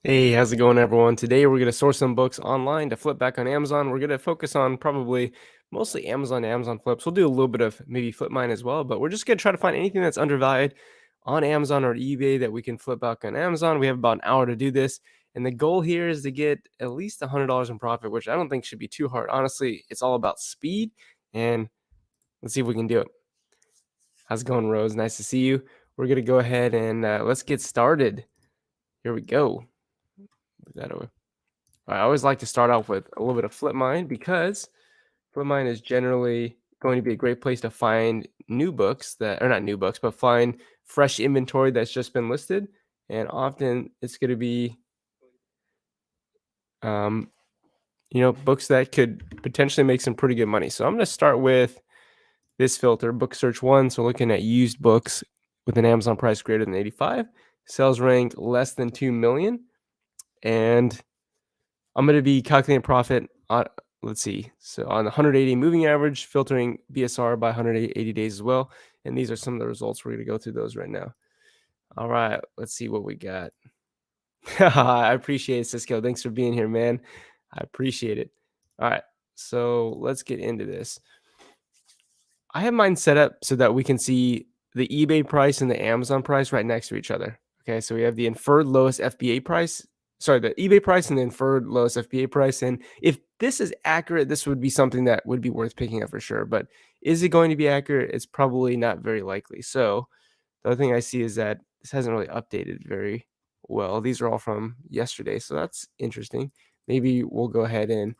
Hey, how's it going, everyone? Today we're going to source some books online to flip back on Amazon. We're going to focus on probably mostly Amazon flips. We'll do a little bit of maybe flip mine as well, but we're just going to try to find anything that's undervalued on Amazon or eBay that we can flip back on Amazon. We have about an hour to do this. And the goal here is to get at least $100 in profit, which I don't think should be too hard. Honestly, it's all about speed. And let's see if we can do it. How's it going, Rose? Nice to see you. We're going to go ahead and let's get started. Here we go. Move that over. I always like to start off with a little bit of Flipmine because Flipmine is generally going to be a great place to find new books that are not new books, but find fresh inventory that's just been listed. And often it's going to be, um, books that could potentially make some pretty good money. So I'm going to start with this filter, Book Search 1. So looking at used books with an Amazon price greater than 85, sales rank less than 2 million. And I'm going to be calculating profit on, let's see, so on the 180 moving average, filtering BSR by 180 days as well. And these are some of the results. We're going to go through those right now. All right, let's see what we got. I appreciate it, Cisco. Thanks for being here, man. I appreciate it. All right, so let's get into this. I have mine set up so that we can see the eBay price and the Amazon price right next to each other. Okay, so we have the inferred lowest FBA price, sorry, the eBay price and the inferred lowest FBA price. And if this is accurate, this would be something that would be worth picking up for sure. But is it going to be accurate? It's probably not very likely. So the other thing I see is that this hasn't really updated very well. These are all from yesterday, so that's interesting. Maybe we'll go ahead and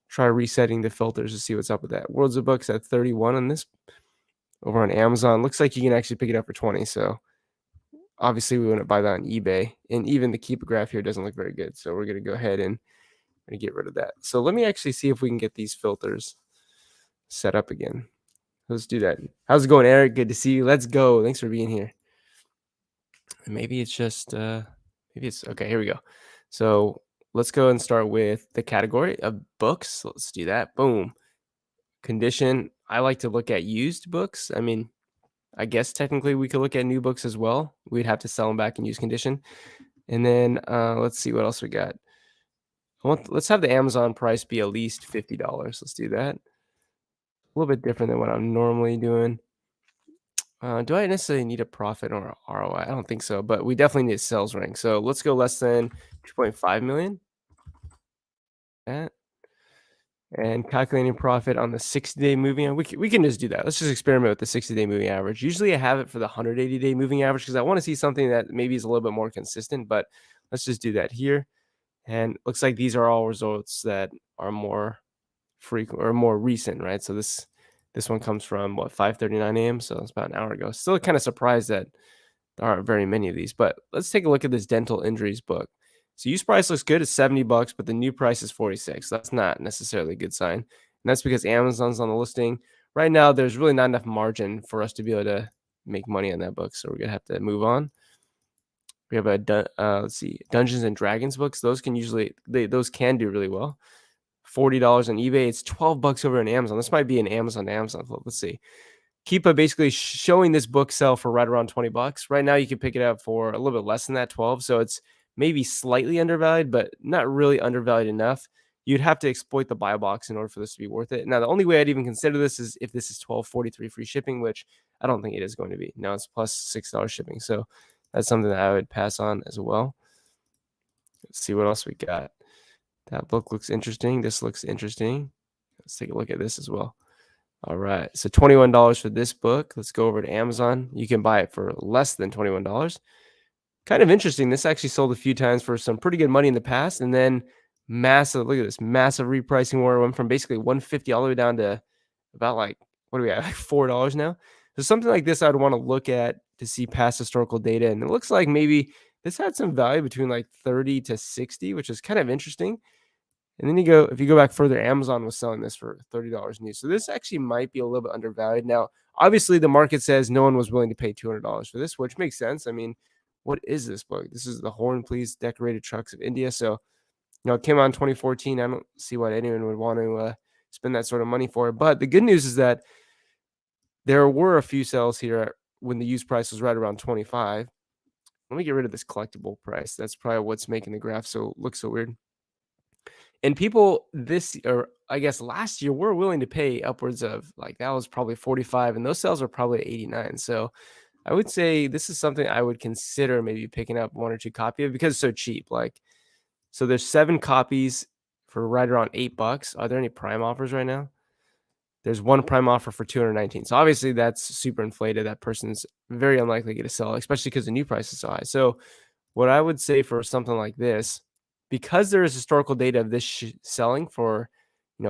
try resetting the filters to see what's up with that. Worlds of Books at 31 on this over on Amazon. Looks like you can actually pick it up for 20. So obviously we wouldn't buy that on eBay. And even the Keep a Graph here doesn't look very good. So we're going to go ahead and get rid of that. So let me actually see if we can get these filters set up again. Let's do that. How's it going, Eric? Good to see you. Let's go. Thanks for being here. Maybe it's just maybe it's okay. Here we go. So let's go and start with the category of books. Let's do that. Boom. Condition. I like to look at used books. I mean, I guess technically we could look at new books as well. We'd have to sell them back in used condition. And then let's see what else we got. Let's have the Amazon price be at least $50. Let's do that. A little bit different than what I'm normally doing. Do I necessarily need a profit or ROI? I don't think so, but we definitely need a sales rank. So let's go less than 2.5 million. That. And calculating profit on the 60-day moving average. We can just do that. Let's just experiment with the 60-day moving average. Usually I have it for the 180-day moving average because I want to see something that maybe is a little bit more consistent, but let's just do that here. And looks like these are all results that are more frequent or more recent, right? So this one comes from what, 5:39 a.m. So it's about an hour ago. Still kind of surprised that there aren't very many of these, but let's take a look at this dental injuries book. So used price looks good at $70, but the new price is 46. That's not necessarily a good sign. And that's because Amazon's on the listing. Right now, there's really not enough margin for us to be able to make money on that book. So we're going to have to move on. We have let's see, Dungeons and Dragons books. Those can usually, those can do really well. $40 on eBay. It's $12 over on Amazon. This might be an Amazon flip. Let's see. Keepa basically showing this book sell for right around $20. Right now, you can pick it up for a little bit less than that, 12. So it's maybe slightly undervalued, but not really undervalued enough. You'd have to exploit the buy box in order for this to be worth it. Now, the only way I'd even consider this is if this is $12.43 free shipping, which I don't think it is going to be. Now it's plus $6 shipping. So that's something that I would pass on as well. Let's see what else we got. That book looks interesting. This looks interesting. Let's take a look at this as well. All right. So $21 for this book. Let's go over to Amazon. You can buy it for less than $21. Kind of interesting. This actually sold a few times for some pretty good money in the past. And then massive, look at this, massive repricing where it went from basically 150 all the way down to about like, what do we have, like $4 now? So something like this I'd want to look at to see past historical data. And it looks like maybe this had some value between like 30 to 60, which is kind of interesting. And then if you go back further, Amazon was selling this for $30 new. So this actually might be a little bit undervalued. Now, obviously, the market says no one was willing to pay $200 for this, which makes sense. I mean, what is this book? This is the Horn Please Decorated Trucks of India. So, it came out in 2014. I don't see why anyone would want to spend that sort of money for it. But the good news is that there were a few sales here when the used price was right around 25. let me get rid of this collectible price. That's probably what's making the graph look so weird. And people or I guess last year were willing to pay upwards of like that was probably 45, and those sales are probably 89. So I would say this is something I would consider maybe picking up 1 or 2 copy of because it's so cheap. Like, so there's 7 copies for right around $8. Are there any Prime offers right now? There's one Prime offer for 219. So obviously that's super inflated. That person's very unlikely to get a sell, especially because the new price is so high. So what I would say for something like this, because there is historical data of this selling for,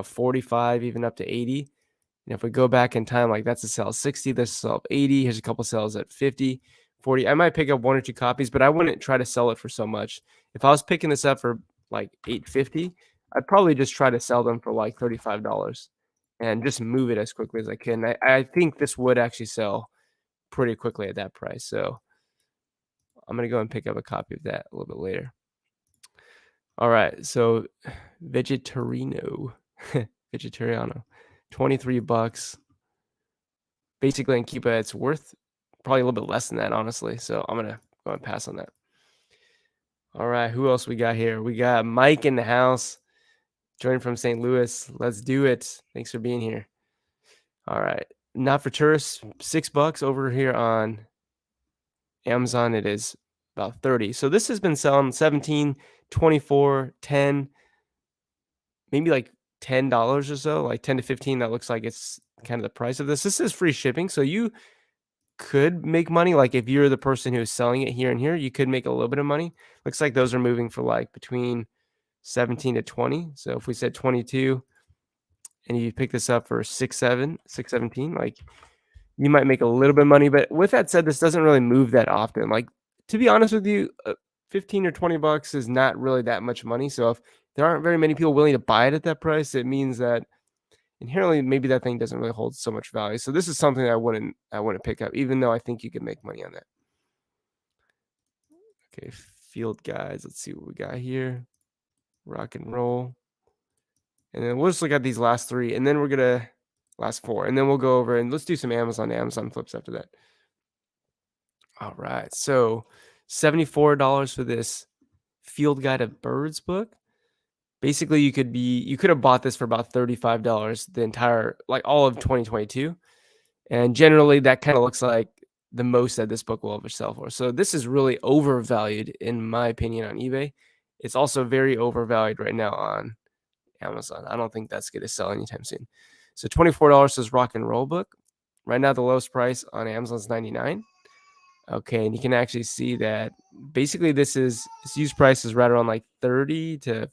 45, even up to 80. If we go back in time, like that's a sell 60, this is a sell 80. Here's a couple sales at 50, 40. I might pick up 1 or 2 copies, but I wouldn't try to sell it for so much. If I was picking this up for like 850, I'd probably just try to sell them for like $35 and just move it as quickly as I can. I think this would actually sell pretty quickly at that price. So I'm going to go and pick up a copy of that a little bit later. All right. So Vegetariano, 23 bucks. Basically, in Keepa, it's worth probably a little bit less than that, honestly. So I'm going to go and pass on that. All right. Who else we got here? We got Mike in the house, joining from St. Louis. Let's do it. Thanks for being here. All right. Not for tourists, $6 over here on Amazon. It is about 30. So this has been selling 17, 24, 10, maybe like $10 or so, like 10 to 15. That looks like it's kind of the price of this. This is free shipping. So you could make money. Like if you're the person who's selling it here and here, you could make a little bit of money. Looks like those are moving for like between 17 to 20. So if we said 22 and you pick this up for 617, like you might make a little bit of money. But with that said, this doesn't really move that often. Like, to be honest with you, 15 or 20 bucks is not really that much money. So if there aren't very many people willing to buy it at that price, it means that inherently maybe that thing doesn't really hold so much value. So this is something I wouldn't pick up, even though I think you can make money on that. Okay, Field Guides. Let's see what we got here. Rock and Roll. And then we'll just look at these last 3, and then we're gonna last 4, and then we'll go over and let's do some Amazon flips after that. All right, so $74 for this Field Guide of Birds book. Basically, you could have bought this for about $35 the entire, like all of 2022. And generally that kind of looks like the most that this book will ever sell for. So this is really overvalued in my opinion on eBay. It's also very overvalued right now on Amazon. I don't think that's going to sell anytime soon. So $24 says Rock and Roll book. Right now the lowest price on Amazon is $99. Okay, and you can actually see that basically this used price is right around like $30 to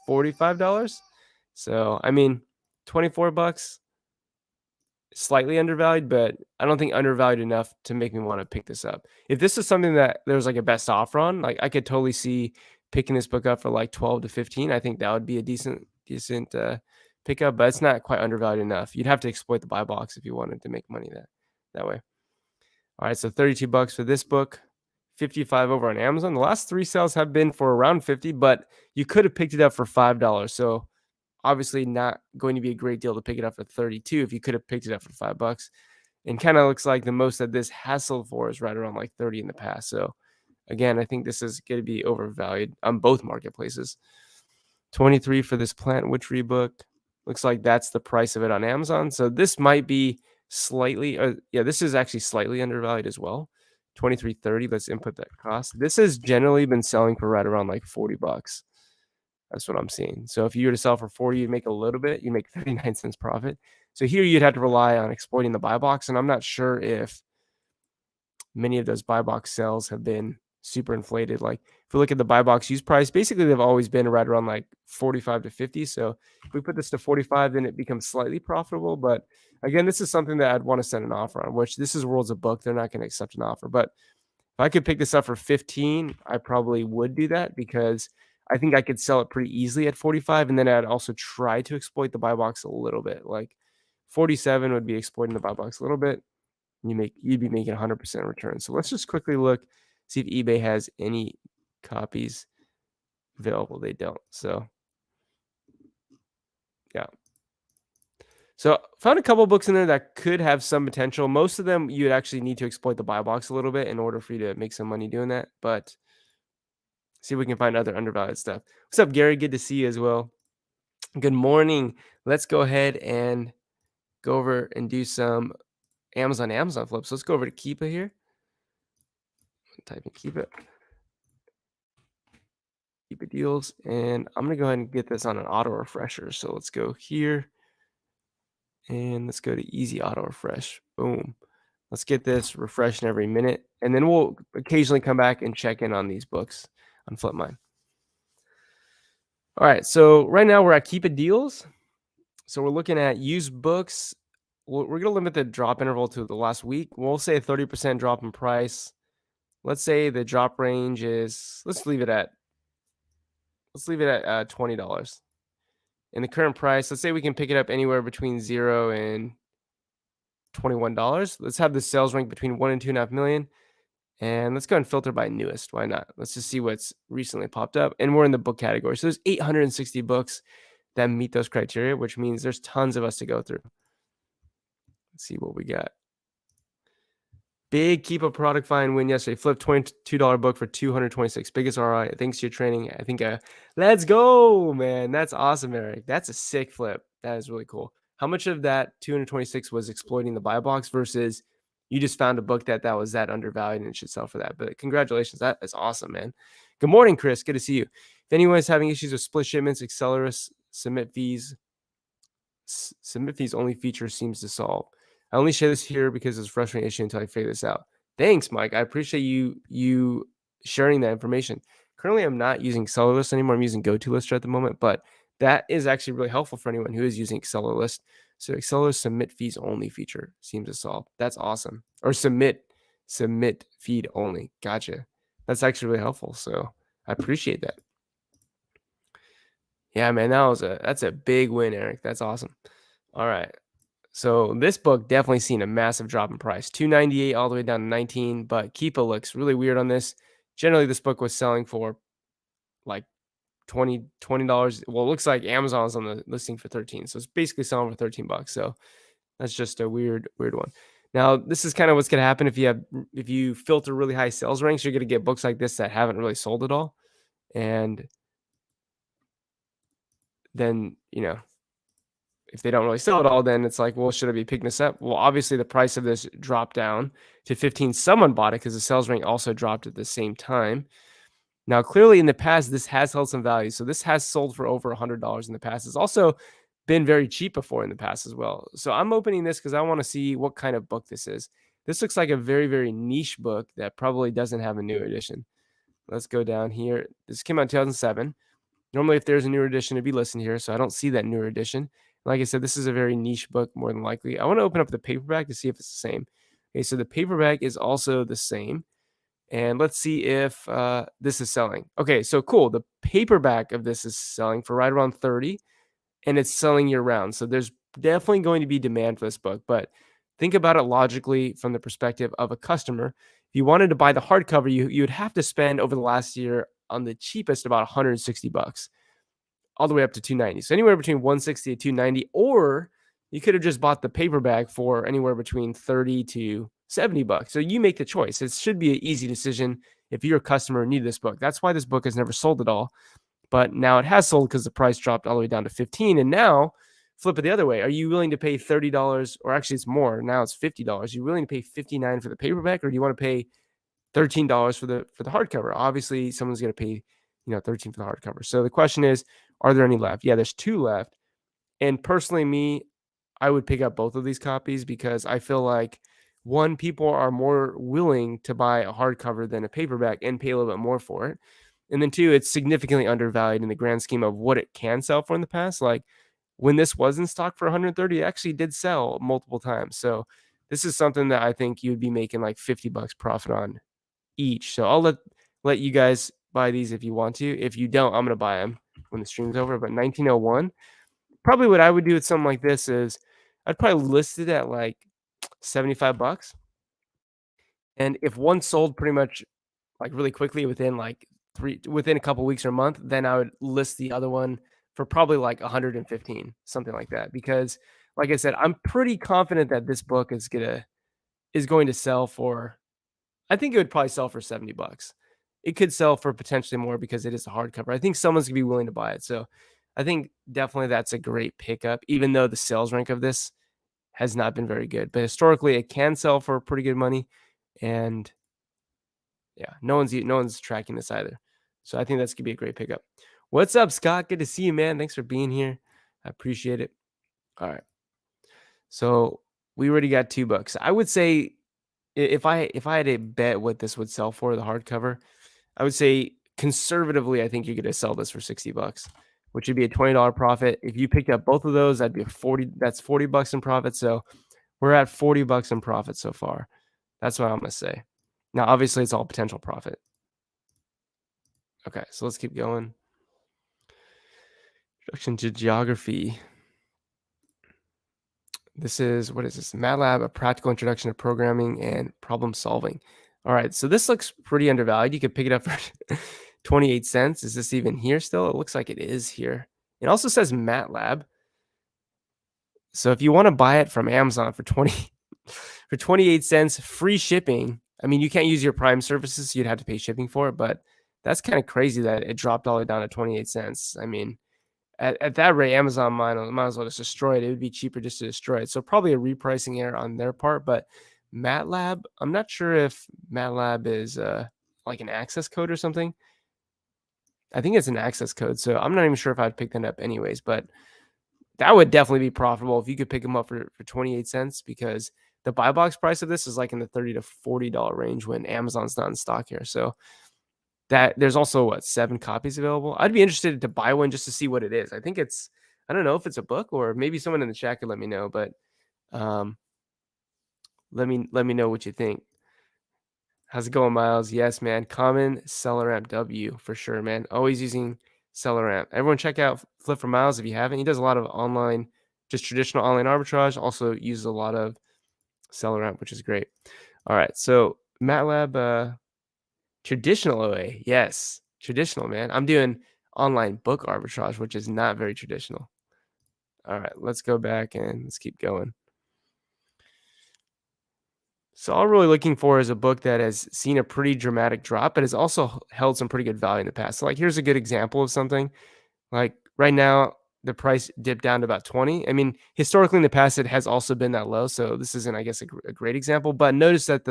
$45. So I mean, $24, slightly undervalued, but I don't think undervalued enough to make me want to pick this up. If this is something that there's like a best offer on, like I could totally see picking this book up for like 12 to 15. I think that would be a decent pickup, but it's not quite undervalued enough. You'd have to exploit the buy box if you wanted to make money that way. All right, so $32 for this book, 55 over on Amazon. The last 3 sales have been for around 50, but you could have picked it up for $5. So obviously not going to be a great deal to pick it up for 32 if you could have picked it up for $5. And kind of looks like the most that this has sold for is right around like 30 in the past. So again, I think this is going to be overvalued on both marketplaces. 23 for this Plant Witchery book. Looks like that's the price of it on Amazon. So this might be slightly, this is actually slightly undervalued as well. 23.30. Let's input that cost. This has generally been selling for right around like $40. That's what I'm seeing. So if you were to sell for 40, you'd make a little bit. You make 39 cents profit. So here you'd have to rely on exploiting the buy box, and I'm not sure if many of those buy box sales have been super inflated. Like if we look at the buy box use price, basically they've always been right around like 45 to 50. So if we put this to 45, then it becomes slightly profitable. But again, this is something that I'd want to send an offer on, which this is Worlds of Book. They're not going to accept an offer. But if I could pick this up for 15, I probably would do that because I think I could sell it pretty easily at 45. And then I'd also try to exploit the buy box a little bit. Like 47 would be exploiting the buy box a little bit. You'd be making 100% return. So let's just quickly look, see if eBay has any copies available. They don't. So yeah. So found a couple books in there that could have some potential. Most of them you'd actually need to exploit the buy box a little bit in order for you to make some money doing that. But see if we can find other undervalued stuff. What's up, Gary? Good to see you as well. Good morning. Let's go ahead and go over and do some Amazon flips. Let's go over to Keepa here. Type in Keepa deals, and I'm gonna go ahead and get this on an auto refresher. So let's go here and let's go to easy auto refresh. Boom. Let's get this refreshing every minute, and then we'll occasionally come back and check in on these books on Flipmine. All right, so right now we're at Keepa deals. So we're looking at used books. We're going to limit the drop interval to the last week. We'll say a 30% drop in price. Let's say the drop range is, let's leave it at $20. And the current price, let's say we can pick it up anywhere between 0 and $21. Let's have the sales rank between 1 and 2.5 million. And let's go and filter by newest. Why not? Let's just see what's recently popped up. And we're in the book category. So there's 860 books that meet those criteria, which means there's tons of us to go through. Let's see what we got. Big Keepa product find win yesterday. Flipped $22 book for 226. Biggest ROI. Thanks to your training. I think let's go, man. That's awesome, Eric. That's a sick flip. That is really cool. How much of that 226 was exploiting the buy box versus you just found a book that was that undervalued and it should sell for that? But congratulations. That is awesome, man. Good morning, Chris. Good to see you. If anyone is having issues with split shipments, Accelerus submit fees only feature seems to solve. I only share this here because it's a frustrating issue until I figure this out. Thanks, Mike. I appreciate you sharing that information. Currently, I'm not using Accelerlist anymore. I'm using GoToLister at the moment, but that is actually really helpful for anyone who is using Accelerlist. So Accelerlist submit fees only feature seems to solve. That's awesome. Or submit feed only. Gotcha. That's actually really helpful. So I appreciate that. Yeah, man, that's a big win, Eric. That's awesome. All right. So this book definitely seen a massive drop in price, 298 all the way down to 19. But Keepa looks really weird on this. Generally, this book was selling for like $20. Well, it looks like Amazon's on the listing for 13. So it's basically selling for 13 bucks. So that's just a weird one. Now, this is kind of what's going to happen if you filter really high sales ranks, you're going to get books like this that haven't really sold at all. And then, if they don't really sell it all, then it's like, well, should I be picking this up? Well, obviously the price of this dropped down to 15. Someone bought it because the sales rank also dropped at the same time. Now, clearly in the past, this has held some value. So this has sold for over $100 in the past. It's also been very cheap before in the past as well. So I'm opening this because I want to see what kind of book this is. This looks like a very, very niche book that probably doesn't have a new edition. Let's go down here. This came out in 2007. Normally, if there's a newer edition, it'd be listed here. So I don't see that newer edition. Like I said, this is a very niche book, more than likely. I want to open up the paperback to see if it's the same. Okay, so the paperback is also the same. And let's see if this is selling. Okay, so cool. The paperback of this is selling for right around 30, and it's selling year round. So there's definitely going to be demand for this book. But think about it logically from the perspective of a customer. If you wanted to buy the hardcover, you would have to spend over the last year on the cheapest about 160 bucks, all the way up to 290. So anywhere between 160 to 290, or you could have just bought the paperback for anywhere between 30 to 70 bucks. So you make the choice. It should be an easy decision if you're a customer and need this book. That's why this book has never sold at all. But now it has sold because the price dropped all the way down to 15. And now flip it the other way. Are you willing to pay $30, or actually it's more? Now it's $50. Are you willing to pay $59 for the paperback, or do you want to pay $13 for the hardcover? Obviously, someone's going to pay, $13 for the hardcover. So the question is, are there any left? Yeah, there's 2 left. And personally, I would pick up both of these copies because I feel like, one, people are more willing to buy a hardcover than a paperback and pay a little bit more for it. And then 2, it's significantly undervalued in the grand scheme of what it can sell for in the past. Like when this was in stock for 130, it actually did sell multiple times. So this is something that I think you'd be making like 50 bucks profit on each. So I'll let you guys buy these if you want to. If you don't, I'm going to buy them when the stream's over. But 1901, probably what I would do with something like this is I'd probably list it at like 75 bucks. And if one sold pretty much like really quickly within a couple weeks or a month, then I would list the other one for probably like 115, something like that. Because like I said, I'm pretty confident that this book is going to sell for, I think it would probably sell for 70 bucks. It could sell for potentially more because it is a hardcover. I think someone's gonna be willing to buy it. So I think definitely that's a great pickup, even though the sales rank of this has not been very good. But historically, it can sell for pretty good money. And yeah, no one's tracking this either. So I think that's gonna be a great pickup. What's up, Scott? Good to see you, man. Thanks for being here. I appreciate it. All right. So we already got 2 books. I would say if I had to bet what this would sell for, the hardcover, I would say conservatively, I think you're gonna sell this for 60 bucks, which would be a $20 profit. If you picked up both of those, that'd be a 40, that's 40 bucks in profit. So we're at 40 bucks in profit so far. That's what I'm gonna say. Now, obviously, it's all potential profit. Okay, so let's keep going. Introduction to Geography. This is, what is this? MATLAB, a practical introduction to programming and problem solving. All right, so this looks pretty undervalued. You could pick it up for 28 cents. Is this even here still? It looks like it is here. It also says MATLAB. So if you want to buy it from Amazon for 28 cents, free shipping. I mean, you can't use your Prime services, so you'd have to pay shipping for it, but that's kind of crazy that it dropped all the way down to 28 cents. I mean, at that rate, Amazon might as well just destroy it. It would be cheaper just to destroy it. So probably a repricing error on their part. But MATLAB, I'm not sure if MATLAB is like an access code or something. I think it's an access code. So I'm not even sure if I'd pick that up anyways. But that would definitely be profitable if you could pick them up for 28 cents, because the buy box price of this is like in the $30 to $40 range when Amazon's not in stock here. So that there's also what, 7 copies available. I'd be interested to buy one just to see what it is. I think it's, I don't know if it's a book, or maybe someone in the chat could let me know, but um let me know what you think. How's it going, Miles? Yes, man. Common Seller Amp W for sure, man. Always using Seller Amp. Everyone check out Flip for Miles if you haven't. He does a lot of online, just traditional online arbitrage. Also uses a lot of Seller Amp, which is great. All right, so MATLAB traditional OA, yes, traditional, man. I'm doing online book arbitrage, which is not very traditional. All right, let's go back and let's keep going. So all I'm really looking for is a book that has seen a pretty dramatic drop, but has also held some pretty good value in the past. So like, here's a good example of something. Like right now, the price dipped down to about 20. I mean, historically in the past, it has also been that low. So this isn't, I guess, a great example. But notice that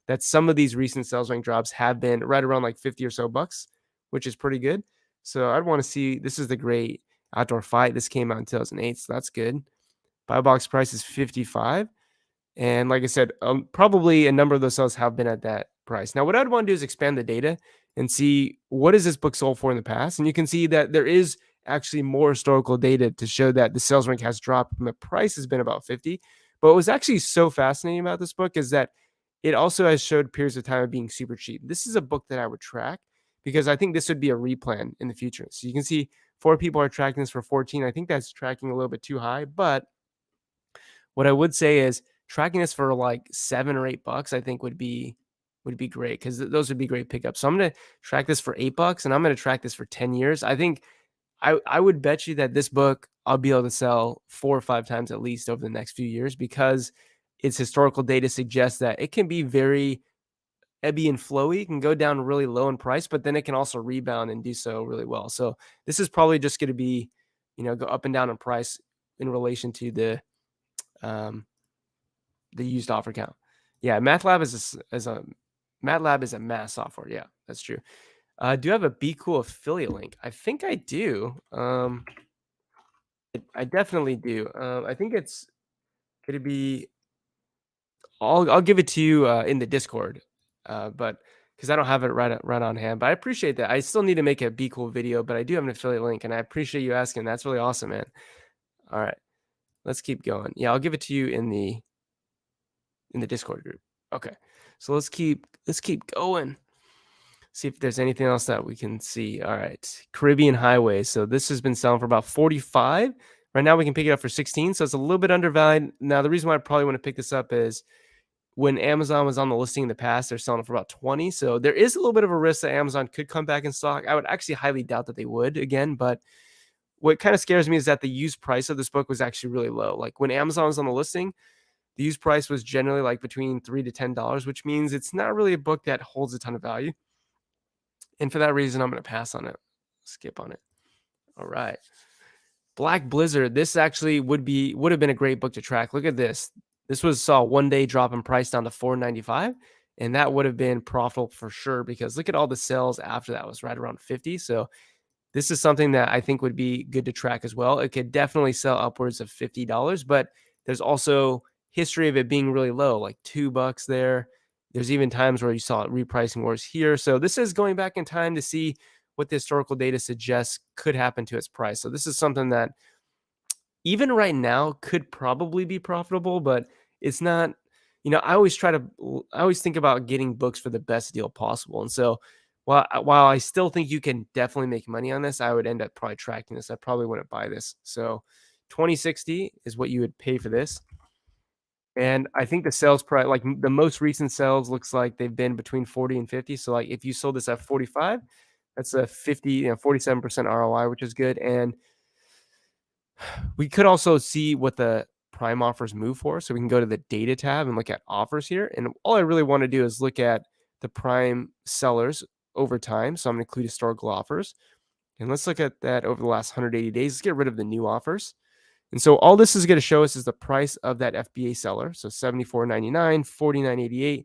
that some of these recent sales rank drops have been right around like 50 or so bucks, which is pretty good. So I'd want to see, this is the great outdoor fight. This came out in 2008, so that's good. Buy box price is 55. And like I said, probably a number of those sales have been at that price. Now, what I'd want to do is expand the data and see what is this book sold for in the past. And you can see that there is actually more historical data to show that the sales rank has dropped and the price has been about 50. But what was actually so fascinating about this book is that it also has showed periods of time of being super cheap. This is a book that I would track because I think this would be a replan in the future. So you can see 4 people are tracking this for 14. I think that's tracking a little bit too high, but what I would say is tracking this for like 7 or 8 bucks, I think would be great, because those would be great pickups. So I'm gonna track this for 8 bucks, and I'm gonna track this for 10 years. I think I would bet you that this book I'll be able to sell 4 or 5 times at least over the next few years, because its historical data suggests that it can be very ebby and flowy. It can go down really low in price, but then it can also rebound and do so really well. So this is probably just going to be, go up and down in price in relation to um, the used offer count. Yeah, MATLAB MATLAB is a math software. Yeah, that's true. Do you have a Be Cool affiliate link? I think I do. I definitely do. I think it's gonna be. I'll give it to you in the Discord, but because I don't have it right on hand. But I appreciate that. I still need to make a Be Cool video, but I do have an affiliate link, and I appreciate you asking. That's really awesome, man. All right, let's keep going. Yeah, I'll give it to you in the Discord group. Okay, so let's keep going. See if there's anything else that we can see. All right, Caribbean Highway. So this has been selling for about 45. Right now we can pick it up for 16, so it's a little bit undervalued. Now the reason why I probably want to pick this up is when Amazon was on the listing in the past, they're selling it for about 20. So there is a little bit of a risk that Amazon could come back in stock. I would actually highly doubt that they would again, but what kind of scares me is that the used price of this book was actually really low. Like when Amazon was on the listing, the used price was generally like between $3 to $10, which means it's not really a book that holds a ton of value. And for that reason, I'm going to pass on it, skip on it. All right. Black Blizzard. This actually would have been a great book to track. Look at this. This saw one day drop in price down to $4.95, and that would have been profitable for sure because look at all the sales after that was right around 50. So this is something that I think would be good to track as well. It could definitely sell upwards of $50, but there's also history of it being really low, like $2 there. There's even times where you saw repricing wars here. So this is going back in time to see what the historical data suggests could happen to its price. So this is something that even right now could probably be profitable, but it's not. I always think about getting books for the best deal possible. And so while I still think you can definitely make money on this, I would end up probably tracking this. I probably wouldn't buy this. So 2060 is what you would pay for this. And I think the sales price, like the most recent sales, looks like they've been between 40 and 50. So like if you sold this at 45, that's a 47% ROI, which is good. And we could also see what the prime offers move for. So we can go to the data tab and look at offers here. And all I really want to do is look at the prime sellers over time. So I'm going to include historical offers. And let's look at that over the last 180 days. Let's get rid of the new offers. And so all this is going to show us is the price of that FBA seller. So $74.99, $49.88.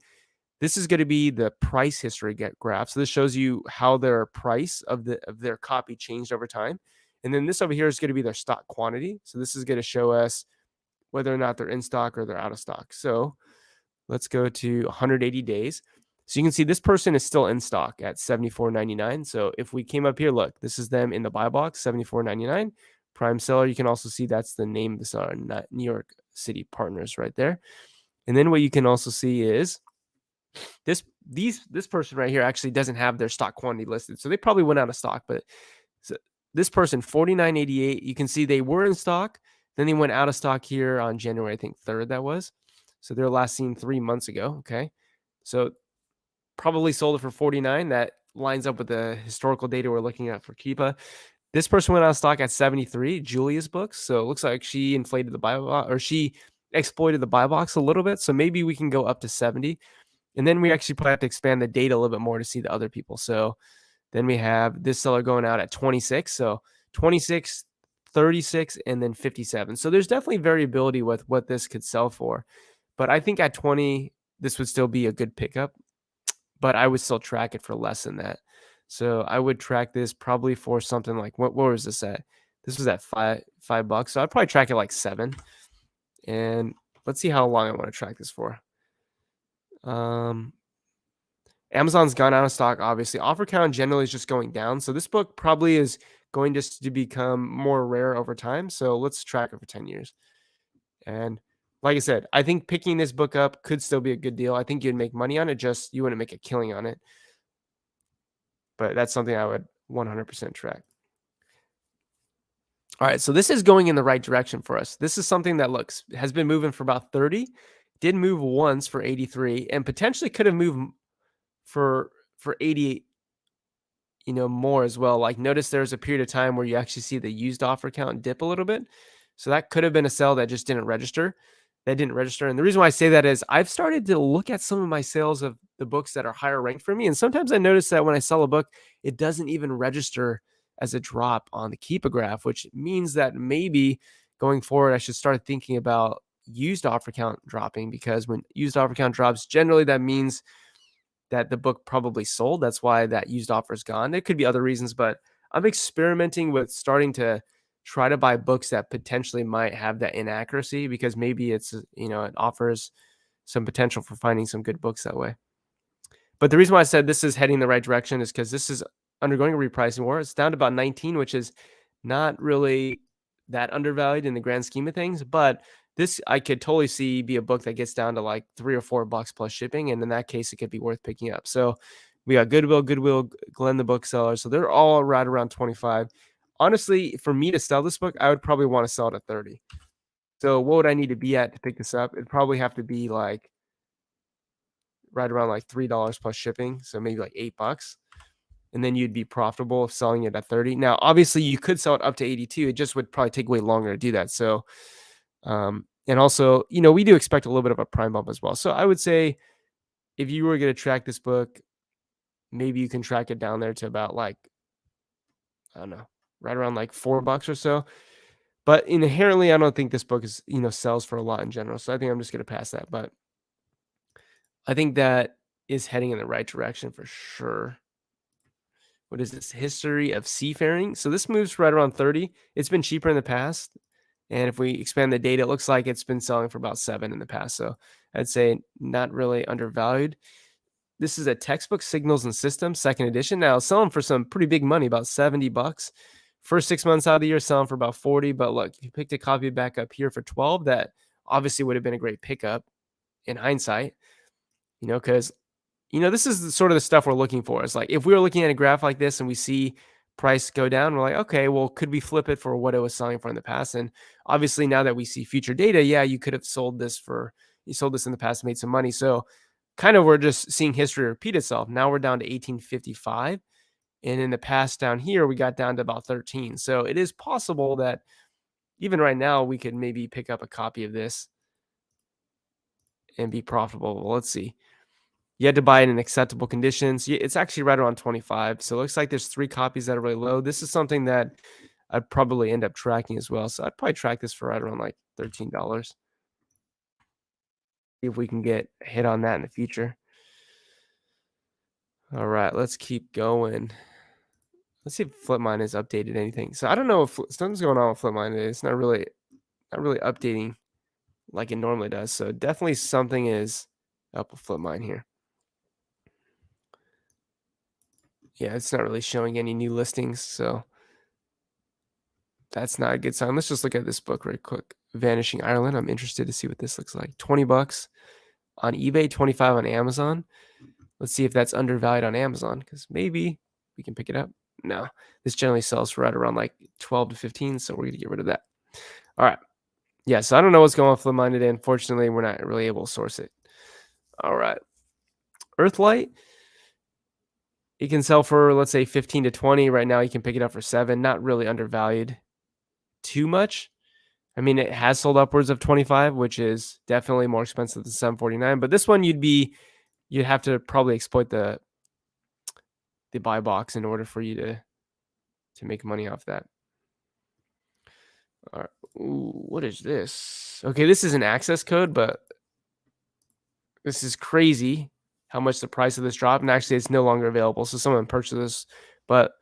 This is going to be the price history graph. So this shows you how their price of their copy changed over time. And then this over here is going to be their stock quantity. So this is going to show us whether or not they're in stock or they're out of stock. So let's go to 180 days. So you can see this person is still in stock at $74.99. So if we came up here, look, this is them in the buy box, $74.99. Prime seller, you can also see that's the name of the seller, New York City Partners right there. And then what you can also see is this person right here actually doesn't have their stock quantity listed. So they probably went out of stock, but so this person, $49.88, you can see they were in stock. Then they went out of stock here on January, I think 3rd that was. So they're last seen 3 months ago. Okay. So probably sold it for 49. That lines up with the historical data we're looking at for Keepa. This person went out of stock at 73, Julia's books. So it looks like she inflated the buy box, or she exploited the buy box a little bit. So maybe we can go up to 70. And then we actually probably have to expand the data a little bit more to see the other people. So then we have this seller going out at 26. So 26, 36, and then 57. So there's definitely variability with what this could sell for. But I think at 20, this would still be a good pickup. But I would still track it for less than that. So I would track this probably for something like what was this at? This was at $5. So I'd probably track it like 7. And let's see how long I want to track this for. Amazon's gone out of stock, obviously. Offer count generally is just going down. So this book probably is going just to become more rare over time. So let's track it for 10 years. And like I said, I think picking this book up could still be a good deal. I think you'd make money on it, just you wouldn't make a killing on it. But that's something I would 100% track. All right, so this is going in the right direction for us. This is something that has been moving for about 30, did move once for 83, and potentially could have moved for 88, more as well. Like notice there's a period of time where you actually see the used offer count dip a little bit. So that could have been a sell that just didn't register. That didn't register. And the reason why I say that is I've started to look at some of my sales of the books that are higher ranked for me. And sometimes I notice that when I sell a book, it doesn't even register as a drop on the Keepa graph, which means that maybe going forward, I should start thinking about used offer count dropping, because when used offer count drops, generally that means that the book probably sold. That's why that used offer is gone. There could be other reasons, but I'm experimenting with starting to try to buy books that potentially might have that inaccuracy, because maybe it's, it offers some potential for finding some good books that way. But the reason why I said this is heading the right direction is because this is undergoing a repricing war. It's down to about 19, which is not really that undervalued in the grand scheme of things. But this I could totally see be a book that gets down to like $3 or $4 plus shipping. And in that case, it could be worth picking up. So we got Goodwill, Glenn the bookseller. So they're all right around 25. Honestly, for me to sell this book, I would probably want to sell it at 30. So what would I need to be at to pick this up? It'd probably have to be like right around like $3 plus shipping. So maybe like $8. and then you'd be profitable if selling it at 30. Now, obviously, you could sell it up to 82. It just would probably take way longer to do that. So, and also, we do expect a little bit of a prime bump as well. So I would say if you were going to track this book, maybe you can track it down there to about like, I don't know, right around like $4 or so. But inherently, I don't think this book is, sells for a lot in general. So I think I'm just going to pass that. But I think that is heading in the right direction for sure. What is this? History of Seafaring. So this moves right around 30. It's been cheaper in the past. And if we expand the data, it looks like it's been selling for about 7 in the past. So I'd say not really undervalued. This is a textbook, Signals and Systems, second edition. Now selling for some pretty big money, about $70. First 6 months out of the year, selling for about 40. But look, if you picked a copy back up here for 12, that obviously would have been a great pickup in hindsight, because this is sort of the stuff we're looking for. It's like if we were looking at a graph like this and we see price go down, we're like, okay, well, could we flip it for what it was selling for in the past? And obviously, now that we see future data, yeah, you could have you sold this in the past, made some money. So kind of we're just seeing history repeat itself. Now we're down to 1855. And in the past down here, we got down to about 13. So it is possible that even right now, we could maybe pick up a copy of this and be profitable. Well, let's see. You had to buy it in acceptable conditions. It's actually right around 25. So it looks like there's 3 copies that are really low. This is something that I'd probably end up tracking as well. So I'd probably track this for right around like $13. See if we can get a hit on that in the future. All right, let's keep going. Let's see if Flipmine has updated anything. So I don't know if something's going on with Flipmine. It's not really updating like it normally does. So definitely something is up with Flipmine here. Yeah, it's not really showing any new listings, so that's not a good sign. Let's just look at this book right quick. Vanishing Ireland. I'm interested to see what this looks like. $20 on eBay, 25 on Amazon. Let's see if that's undervalued on Amazon, because maybe we can pick it up. No, this generally sells for right around like 12 to 15, so we're going to get rid of that. All right. Yeah, so I don't know what's going on with Flipmine today. Unfortunately, we're not really able to source it. All right. Earthlight. It can sell for, let's say, 15 to 20. Right now, you can pick it up for 7. Not really undervalued too much. I mean, it has sold upwards of 25, which is definitely more expensive than 749. But this one, you'd have to probably exploit the buy box in order for you to make money off that. All right. Ooh, what is this? Okay, this is an access code, but this is crazy how much the price of this dropped. And actually, it's no longer available. So someone purchased this. But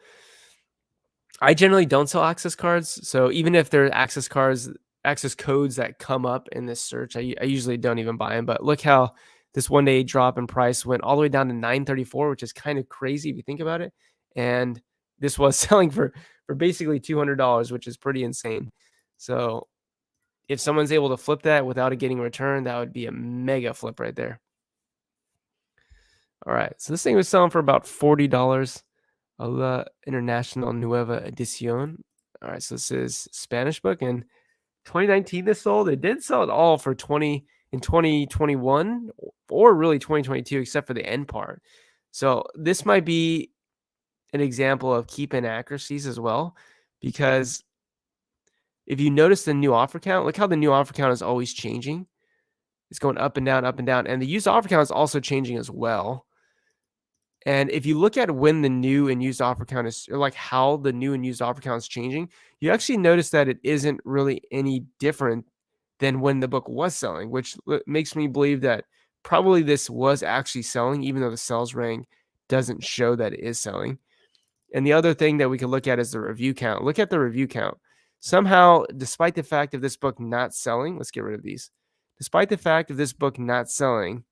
I generally don't sell access cards. So even if there are access codes that come up in this search, I usually don't even buy them. But look how this one day drop in price went all the way down to 934, which is kind of crazy if you think about it. And this was selling for basically $200, which is pretty insane. So if someone's able to flip that without it getting returned, that would be a mega flip right there. All right. So this thing was selling for about $40. La International Nueva Edición. All right. So this is Spanish book. And 2019 this sold. It did sell it all for 20 in 2021 or really 2022, except for the end part. So this might be an example of keep inaccuracies as well, because if you notice the new offer count, look how the new offer count is always changing. It's going up and down, up and down. And the used offer count is also changing as well. And if you look at when the new and used offer count is, or like how the new and used offer count is changing, you actually notice that it isn't really any different than when the book was selling, which makes me believe that probably this was actually selling, even though the sales rank doesn't show that it is selling. And the other thing that we can look at is the review count. Look at the review count. Somehow, despite the fact of this book not selling, let's get rid of these. Despite the fact of this book not selling,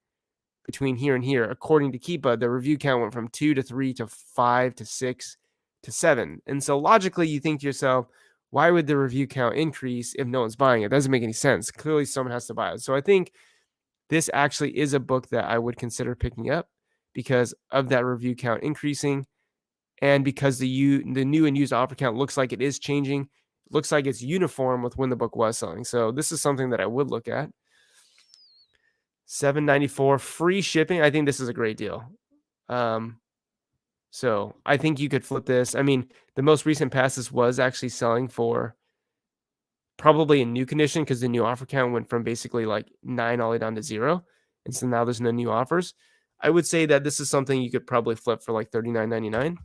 between here and here, according to Keepa, the review count went from 2 to 3 to 5 to 6 to 7. And so logically, you think to yourself, why would the review count increase if no one's buying it? It doesn't make any sense. Clearly, someone has to buy it. So I think this actually is a book that I would consider picking up because of that review count increasing, and because the new and used offer count looks like it is changing. Looks like it's uniform with when the book was selling. So this is something that I would look at. $7.94 free shipping. I think this is a great deal. So I think you could flip this. I mean, the most recent passes was actually selling for probably in new condition because the new offer count went from basically like 9 all the way down to 0. And so now there's no new offers. I would say that this is something you could probably flip for like $39.99,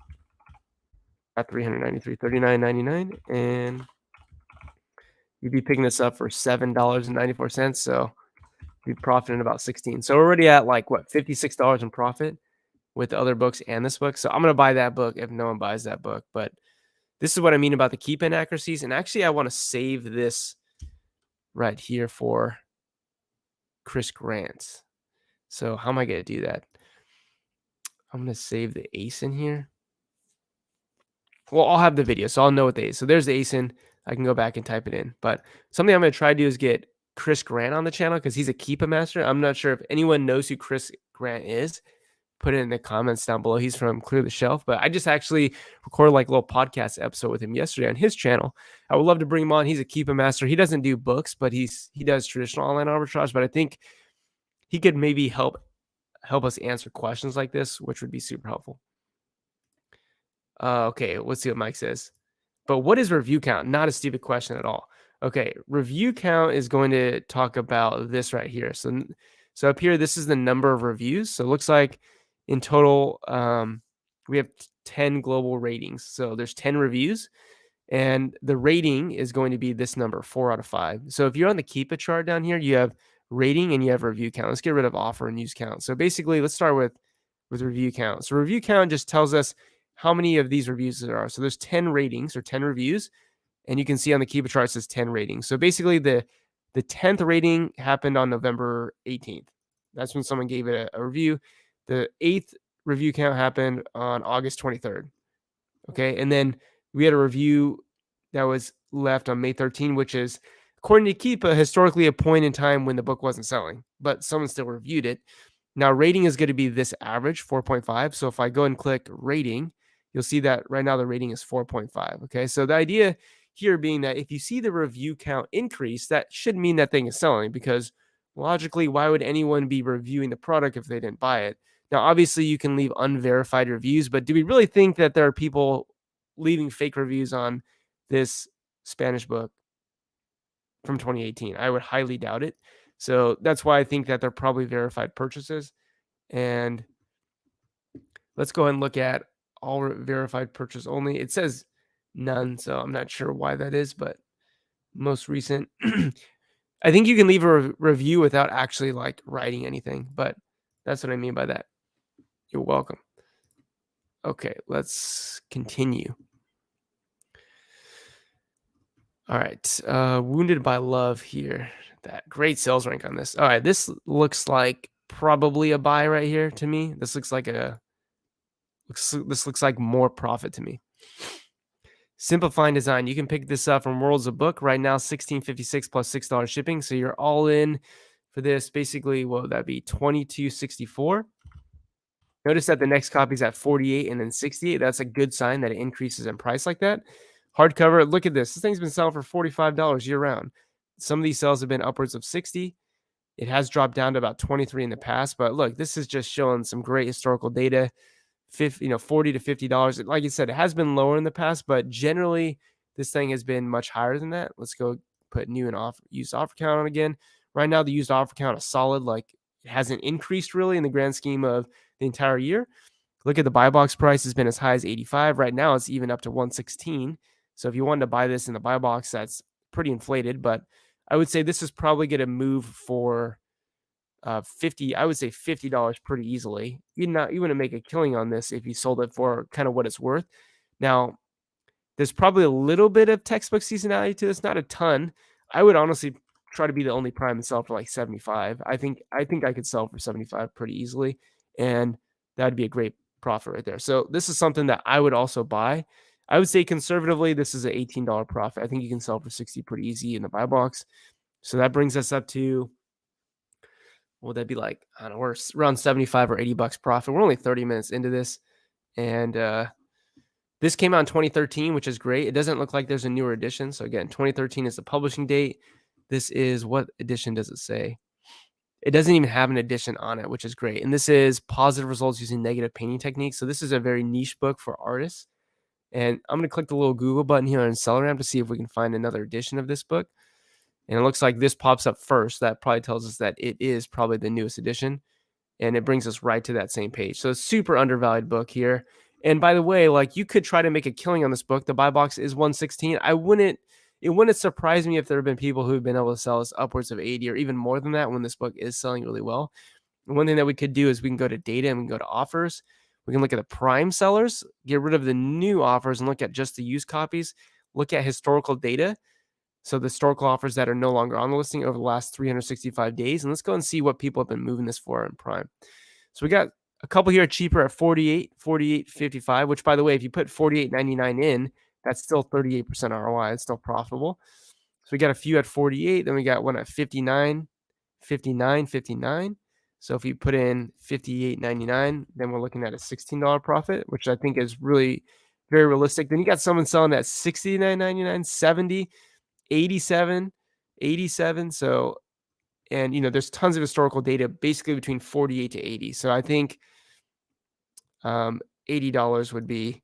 not $393, $39.99, and you'd be picking this up for $7.94. So you'd be profiting about 16. So we're already at like what, $56 in profit with the other books and this book. So I'm gonna buy that book if no one buys that book. But this is what I mean about the keep inaccuracies. And actually, I want to save this right here for Chris Grant. So how am I going to do that? I'm going to save the ASIN here. Well, I'll have the video, so I'll know what the ASIN. So there's the ASIN. I can go back and type it in. But something I'm going to try to do is get Chris Grant on the channel because he's a Keepa master. I'm not sure if anyone knows who Chris Grant is. Put it in the comments down below. He's from Clear the Shelf, but I just actually recorded like a little podcast episode with him yesterday on his channel. I would love to bring him on. He's a Keepa master. He doesn't do books, but he does traditional online arbitrage. But I think he could maybe help us answer questions like this, which would be super helpful. Okay, let's see what Mike says. But what is review count? Not a stupid question at all. Okay, review count is going to talk about this right here. So up here, this is the number of reviews. So it looks like in total, we have 10 global ratings. So there's 10 reviews, and the rating is going to be this number, 4 out of 5. So if you're on the Keepa chart down here, you have rating and you have review count. Let's get rid of offer and use count. So basically, let's start with review count. So review count just tells us how many of these reviews there are. So there's 10 ratings or 10 reviews, and you can see on the Keepa chart it says 10 ratings. So basically, the 10th rating happened on November 18th. That's when someone gave it a review. The 8th review count happened on August 23rd. Okay, and then we had a review that was left on May 13, which is, according to Keepa, historically a point in time when the book wasn't selling, but someone still reviewed it. Now, rating is going to be this average, 4.5. So if I go and click rating, you'll see that right now the rating is 4.5. Okay, so the idea here being that if you see the review count increase, that should mean that thing is selling, because logically, why would anyone be reviewing the product if they didn't buy it? Now, obviously, you can leave unverified reviews, but do we really think that there are people leaving fake reviews on this Spanish book from 2018? I would highly doubt it. So that's why I think that they're probably verified purchases. And let's go ahead and look at all verified purchase only. It says none, so I'm not sure why that is, but most recent. I think you can leave a review without actually like writing anything, but that's what I mean by that. You're welcome. Okay, let's continue. All right, Wounded by Love here. That great sales rank on this. All right, this looks like probably a buy right here to me. This looks like this looks like more profit to me. Simplifying Design. You can pick this up from Worlds of Book right now, $16.56 plus $6 shipping. So you're all in for this. Basically, what would that be? $22.64. Notice that the next copy is at 48 and then 68. That's a good sign that it increases in price like that. Hardcover, look at this. This thing's been selling for $45 year round. Some of these sales have been upwards of 60. It has dropped down to about 23 in the past, but look, this is just showing some great historical data. $40 to $50. Like I said, it has been lower in the past, but generally this thing has been much higher than that. Let's go put new and used offer count on again. Right now, the used offer count is solid. Like, it hasn't increased really in the grand scheme of the entire year. Look at the buy box price has been as high as 85. Right now, it's even up to 116. So if you wanted to buy this in the buy box, that's pretty inflated. But I would say this is probably going to move for 50. I would say $50 pretty easily. You wouldn't make a killing on this if you sold it for kind of what it's worth. Now, there's probably a little bit of textbook seasonality to this, not a ton. I would honestly try to be the only prime and sell for like 75. I think I could sell for 75 pretty easily, and that'd be a great profit right there. So this is something that I would also buy. I would say conservatively, this is an $18 profit. I think you can sell for 60 pretty easy in the buy box. So that brings us up to, what would that be like? I don't know, we're around 75 or $80 profit. We're only 30 minutes into this, and this came out in 2013, which is great. It doesn't look like there's a newer edition. So again, 2013 is the publishing date. This is, what edition does it say? It doesn't even have an edition on it, which is great. And this is Positive Results Using Negative Painting Techniques. So this is a very niche book for artists. And I'm going to click the little Google button here on Selleramp to see if we can find another edition of this book. And it looks like this pops up first. That probably tells us that it is probably the newest edition. And it brings us right to that same page. So super undervalued book here. And by the way, like, you could try to make a killing on this book. The buy box is 116. It wouldn't surprise me if there have been people who have been able to sell us upwards of 80 or even more than that when this book is selling really well. And one thing that we could do is we can go to data and we can go to offers. We can look at the prime sellers, get rid of the new offers and look at just the used copies, look at historical data. So the historical offers that are no longer on the listing over the last 365 days. And let's go and see what people have been moving this for in prime. So we got a couple here cheaper at 48, 48.55, which, by the way, if you put 48.99 in, that's still 38% ROI. It's still profitable. So we got a few at 48, then we got one at 59, 59, 59. So if you put in 58.99, then we're looking at a $16 profit, which I think is really very realistic. Then you got someone selling at 69.99, 70, 87, 87. So, and there's tons of historical data basically between 48 to 80. So I think $80 would be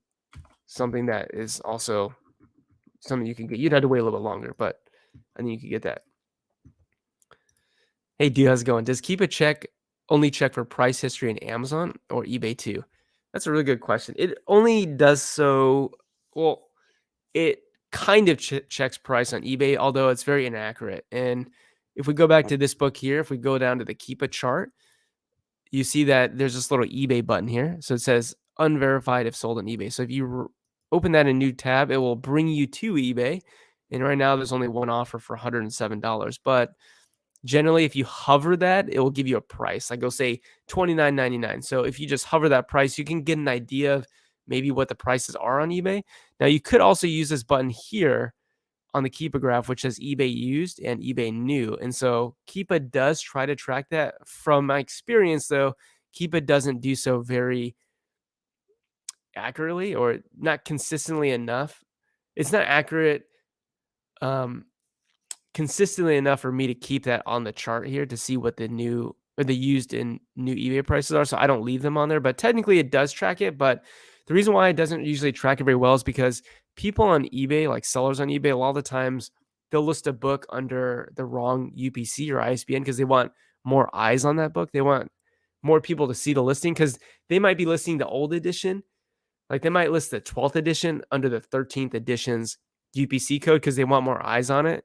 something that is also something you can get. You'd have to wait a little bit longer, but I think you could get that. Hey, dude, how's it going? Does Keep a Check only check for price history in Amazon or eBay too? That's a really good question. It only does so, well, it kind of checks price on eBay, although it's very inaccurate. And if we go back to this book here, if we go down to the Keepa chart, you see that there's this little eBay button here. So it says unverified if sold on eBay. So if you open that in a new tab, it will bring you to eBay. And right now there's only one offer for $107. But generally, if you hover that, it will give you a price. Like, go say $29.99. So if you just hover that price, you can get an idea of maybe what the prices are on eBay. Now, you could also use this button here on the Keepa graph, which says eBay used and eBay new. And so Keepa does try to track that. From my experience, though, Keepa doesn't do so very accurately or not consistently enough. It's not accurate consistently enough for me to keep that on the chart here to see what the new or the used and new eBay prices are. So I don't leave them on there, but technically it does track it. But the reason why it doesn't usually track it very well is because people on eBay, like sellers on eBay, a lot of the times they'll list a book under the wrong UPC or ISBN because they want more eyes on that book. They want more people to see the listing because they might be listing the old edition. Like, they might list the 12th edition under the 13th edition's UPC code because they want more eyes on it.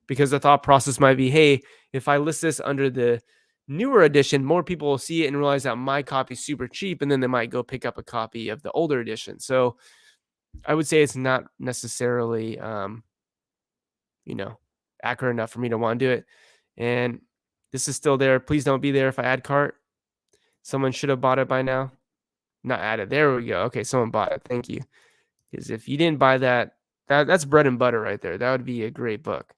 Because the thought process might be, hey, if I list this under the newer edition, more people will see it and realize that my copy is super cheap, and then they might go pick up a copy of the older edition. So I would say it's not necessarily, accurate enough for me to want to do it. And this is still there. Please don't be there if I add cart. Someone should have bought it by now. Not added. There we go. Okay, someone bought it. Thank you. Because if you didn't buy that, that's bread and butter right there. That would be a great book.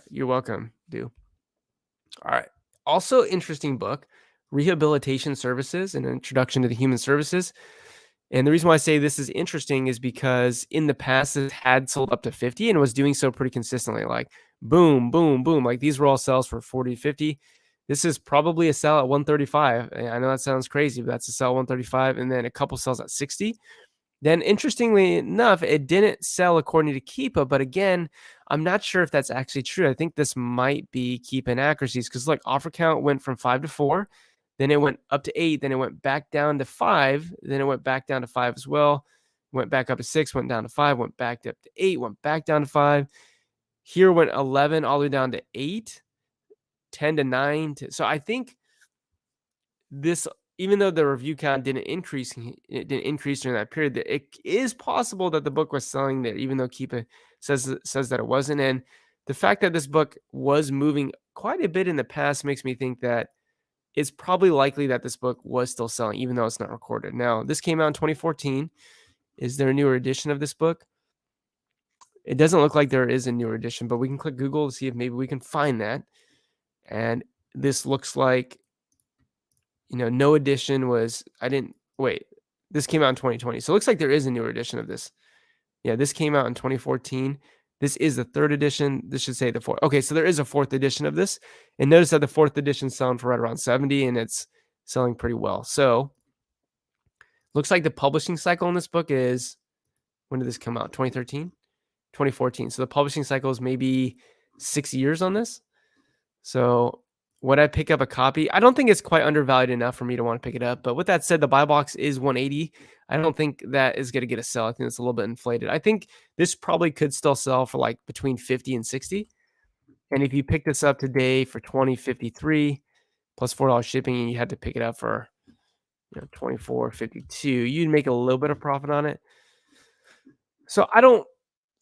You're welcome, Do. All right. Also, interesting book, Rehabilitation Services, an Introduction to the Human Services. And the reason why I say this is interesting is because in the past it had sold up to 50 and was doing so pretty consistently. Like, boom, boom, boom. Like, these were all sales for 40, 50. This is probably a sell at 135. I know that sounds crazy, but that's a sell at 135. And then a couple sells at 60. Then, interestingly enough, it didn't sell according to Keepa. But again, I'm not sure if that's actually true. I think this might be Keepa inaccuracies because, look, offer count went from 5 to 4. Then it went up to 8. Then it went back down to 5. Then it went back down to 5 as well. Went back up to 6, went down to 5, went back up to 8, went back down to 5. Here went 11 all the way down to 8, 10 to 9. So I think this, even though the review count didn't increase during that period, that it is possible that the book was selling there, even though Keepa says that it wasn't. And the fact that this book was moving quite a bit in the past makes me think that it's probably likely that this book was still selling, even though it's not recorded. Now, this came out in 2014. Is there a newer edition of this book? It doesn't look like there is a newer edition, but we can click Google to see if maybe we can find that. And this looks like, no edition was, this came out in 2020. So it looks like there is a newer edition of this. Yeah, this came out in 2014. This is the third edition. This should say the fourth. Okay, so there is a fourth edition of this. And notice that the fourth edition is selling for right around 70 and it's selling pretty well. So looks like the publishing cycle in this book is, when did this come out? 2013? 2014. So the publishing cycle is maybe 6 years on this. So would I pick up a copy? I don't think it's quite undervalued enough for me to want to pick it up. But with that said, the buy box is 180. I don't think that is going to get a sell. I think it's a little bit inflated. I think this probably could still sell for like between 50 and 60. And if you pick this up today for 20.53 plus $4 shipping, and you had to pick it up for 24.52, you'd make a little bit of profit on it. So I don't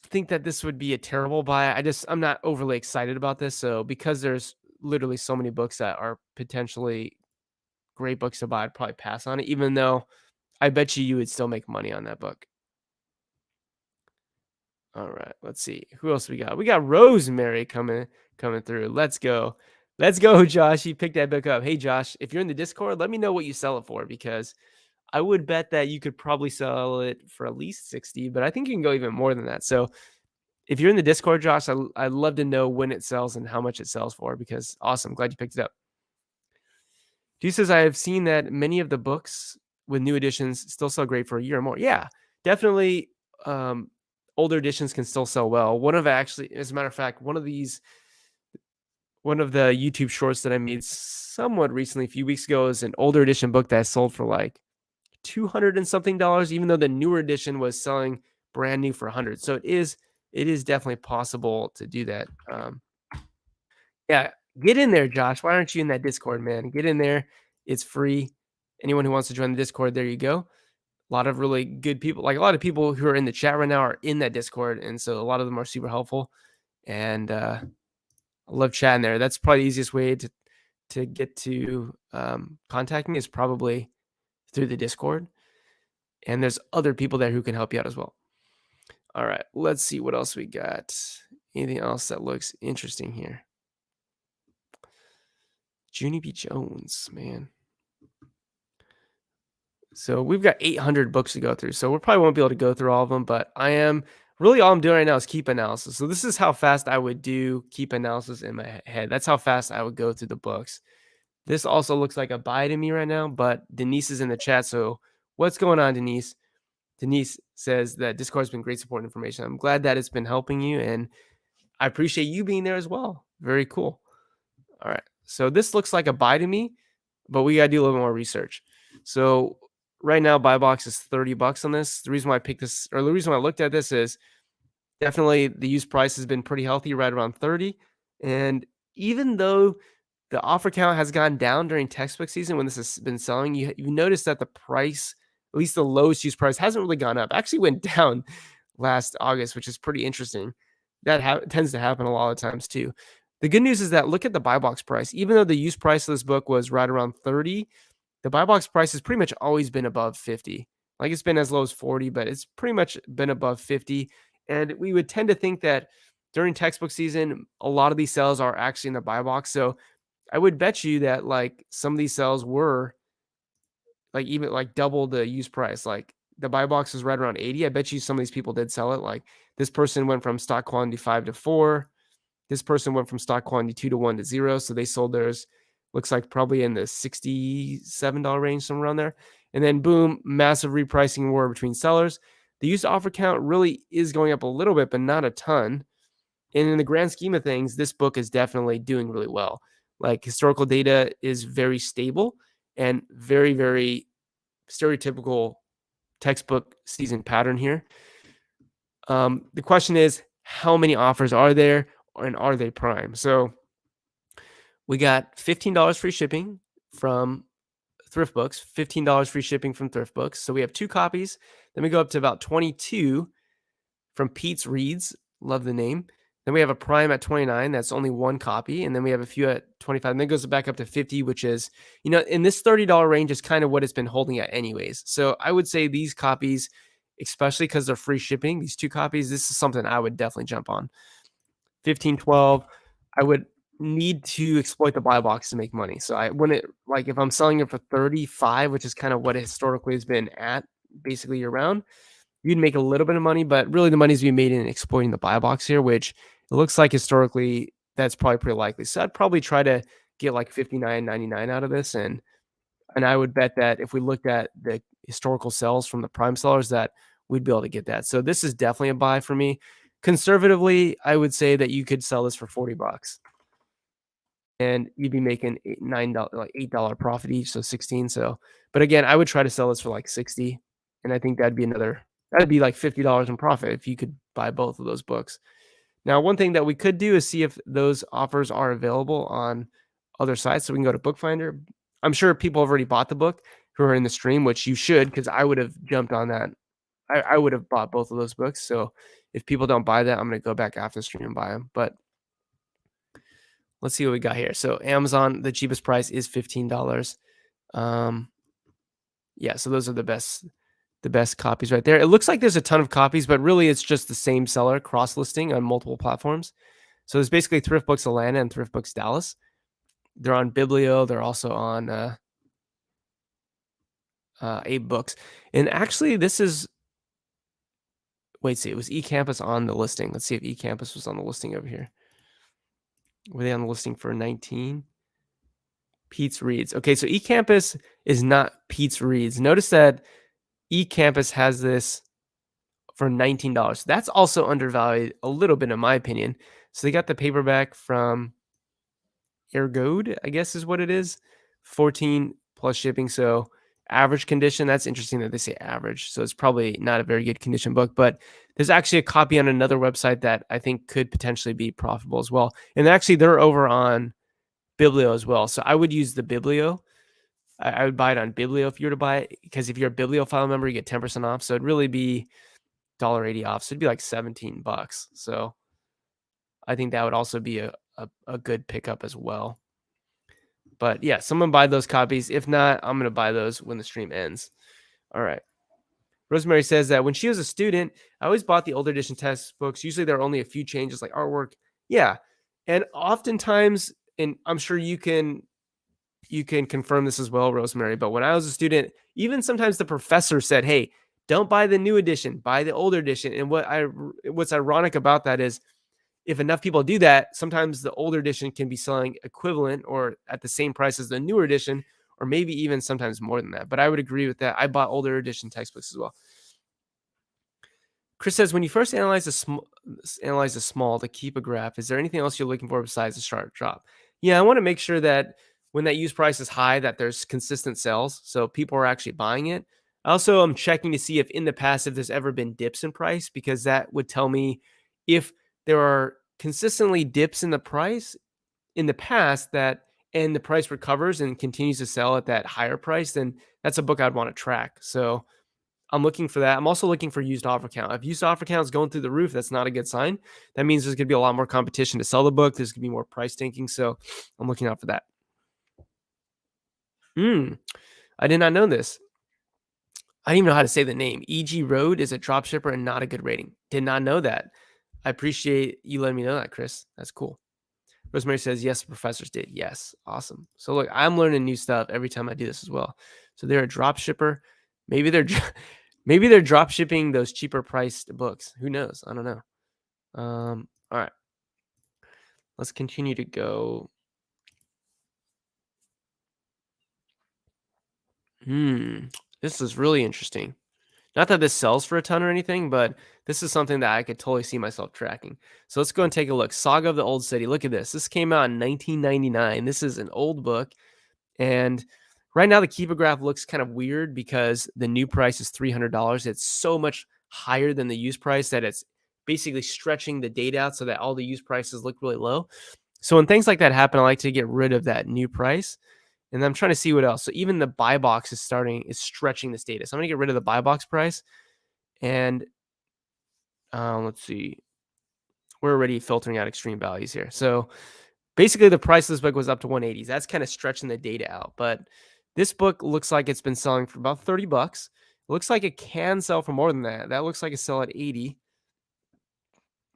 think that this would be a terrible buy. I'm not overly excited about this. So because there's literally so many books that are potentially great books to buy, I'd probably pass on it, even though I bet you would still make money on that book. All right, let's see. Who else we got? We got Rosemary coming through. Let's go. Let's go, Josh. You picked that book up. Hey, Josh, if you're in the Discord, let me know what you sell it for, because I would bet that you could probably sell it for at least 60, but I think you can go even more than that. So if you're in the Discord, Josh, I'd love to know when it sells and how much it sells for, because awesome. Glad you picked it up. He says, I have seen that many of the books with new editions still sell great for a year or more. Yeah, definitely. Older editions can still sell well. As a matter of fact, one of the YouTube shorts that I made somewhat recently, a few weeks ago, is an older edition book that sold for like $200 and something, even though the newer edition was selling brand new for 100. So it is definitely possible to do that. Yeah, get in there, Josh. Why aren't you in that Discord, man? Get in there. It's free. Anyone who wants to join the Discord, there you go. A lot of really good people, like a lot of people who are in the chat right now are in that Discord. And so a lot of them are super helpful. And I love chatting there. That's probably the easiest way to get to contact me, is probably through the Discord. And there's other people there who can help you out as well. All right, let's see what else we got. Anything else that looks interesting here? Junie B. Jones, man. So we've got 800 books to go through. So we probably won't be able to go through all of them, but all I'm doing right now is keep analysis. So this is how fast I would do keep analysis in my head. That's how fast I would go through the books. This also looks like a buy to me right now, but Denise is in the chat. So what's going on, Denise? Denise says that Discord has been great support and information. I'm glad that it's been helping you, and I appreciate you being there as well. Very cool. All right. So this looks like a buy to me, but we got to do a little more research. So right now, buy box is $30 on this. The reason why I picked this, or the reason why I looked at this, is definitely the used price has been pretty healthy, right around 30. And even though the offer count has gone down during textbook season when this has been selling, you notice that the price, at least the lowest used price, hasn't really gone up. Actually went down last August, which is pretty interesting. That tends to happen a lot of times too. The good news is that look at the buy box price. Even though the used price of this book was right around 30, the buy box price has pretty much always been above 50. Like it's been as low as 40, but it's pretty much been above 50. And we would tend to think that during textbook season, a lot of these sales are actually in the buy box. So I would bet you that like some of these sales were like even like double the used price. Like the buy box is right around 80. I bet you some of these people did sell it. Like this person went from stock quantity 5 to 4. This person went from stock quantity 2 to 1 to 0. So they sold theirs, looks like probably in the $67 range, somewhere around there. And then boom, massive repricing war between sellers. The used offer count really is going up a little bit, but not a ton. And in the grand scheme of things, this book is definitely doing really well. Like historical data is very stable and very, very stereotypical textbook season pattern here. The question is, how many offers are there, and are they prime? So we got $15 free shipping from Thrift Books, $15 free shipping from Thrift Books. So we have 2 copies. Then we go up to about 22 from Pete's Reads. Love the name. Then we have a prime at 29. That's only 1 copy. And then we have a few at 25. And then it goes back up to 50, which is, in this $30 range is kind of what it's been holding at anyways. So I would say these copies, especially because they're free shipping, these 2 copies, this is something I would definitely jump on. 15, 12, I would need to exploit the buy box to make money. So I wouldn't, like, if I'm selling it for 35, which is kind of what it historically has been at basically year round, you'd make a little bit of money, but really the money's being made in exploiting the buy box here, which it looks like historically that's probably pretty likely. So I'd probably try to get like 59.99 out of this, and I would bet that if we looked at the historical sells from the prime sellers that we'd be able to get that. So this is definitely a buy for me. Conservatively, I would say that you could sell this for 40 bucks and you'd be making $9, like $8 profit each, so 16. So, but again, I would try to sell this for like 60, and I think that'd be like $50 in profit if you could buy both of those books. Now, one thing that we could do is see if those offers are available on other sites. So we can go to Bookfinder. I'm sure people have already bought the book who are in the stream, which you should, because I would have jumped on that. I would have bought both of those books. So if people don't buy that, I'm going to go back after the stream and buy them. But let's see what we got here. So Amazon, the cheapest price is $15. Um, yeah, so those are the best copies right there. It looks like there's a ton of copies, but really it's just the same seller cross listing on multiple platforms. So there's basically Thrift Books Atlanta and Thrift Books Dallas. They're on Biblio. They're also on Abe Books. And actually, this is see, it was eCampus on the listing. Let's see if eCampus was on the listing over here. Were they on the listing for 19? Pete's Reads. Okay, so eCampus is not Pete's Reads. Notice that eCampus has this for $19. That's also undervalued a little bit, in my opinion. So they got the paperback from Ergode, I guess is what it is. 14 plus shipping. So average condition. That's interesting that they say average. So it's probably not a very good condition book, but there's actually a copy on another website that I think could potentially be profitable as well. And actually they're over on Biblio as well. So I would use the Biblio. I would buy it on Biblio if you were to buy it, because if you're a Bibliophile member, you get 10% off. So it'd really be $1.80 off. So it'd be like 17 bucks. So I think that would also be a good pickup as well. But yeah, someone buy those copies. If not, I'm going to buy those when the stream ends. All right. Rosemary says that when she was a student, I always bought the older edition textbooks. Usually there are only a few changes like artwork. Yeah. And oftentimes, and I'm sure you can confirm this as well, Rosemary, but when I was a student, even sometimes the professor said, "Hey, don't buy the new edition, buy the older edition." And what's ironic about that is if enough people do that, sometimes the older edition can be selling equivalent or at the same price as the newer edition, or maybe even sometimes more than that. But I would agree with that. I bought older edition textbooks as well. Chris says, when you first analyze a small to keep a graph, is there anything else you're looking for besides a sharp drop? Yeah, I want to make sure that when that use price is high, that there's consistent sales, so people are actually buying it. Also, I'm checking to see if in the past if there's ever been dips in price, because that would tell me if there are consistently dips in the price in the past that and the price recovers and continues to sell at that higher price, then that's a book I'd want to track. So I'm looking for that. I'm also looking for used offer count. If used offer count is going through the roof, that's not a good sign. That means there's going to be a lot more competition to sell the book. There's going to be more price tanking. So I'm looking out for that. I did not know this. I didn't even know how to say the name. E.G. Road is a dropshipper and not a good rating. Did not know that. I appreciate you letting me know that, Chris. That's cool. Rosemary says, yes, the professors did. Yes. Awesome. So look, I'm learning new stuff every time I do this as well. So they're a drop shipper. Maybe they're drop shipping those cheaper priced books. Who knows? I don't know. All right. Let's continue to go. This is really interesting. Not that this sells for a ton or anything, but this is something that I could totally see myself tracking. So let's go and take a look. Saga of the Old City. Look at this. This came out in 1999. This is an old book. And right now the Keepa graph looks kind of weird because the new price is $300. It's so much higher than the used price that it's basically stretching the data out so that all the used prices look really low. So when things like that happen, I like to get rid of that new price. And I'm trying to see what else. So even the buy box is stretching this data. So I'm going to get rid of the buy box price. And let's see. We're already filtering out extreme values here. So basically the price of this book was up to 180s. That's kind of stretching the data out. But this book looks like it's been selling for about 30 bucks. It looks like it can sell for more than that. That looks like a sell at 80.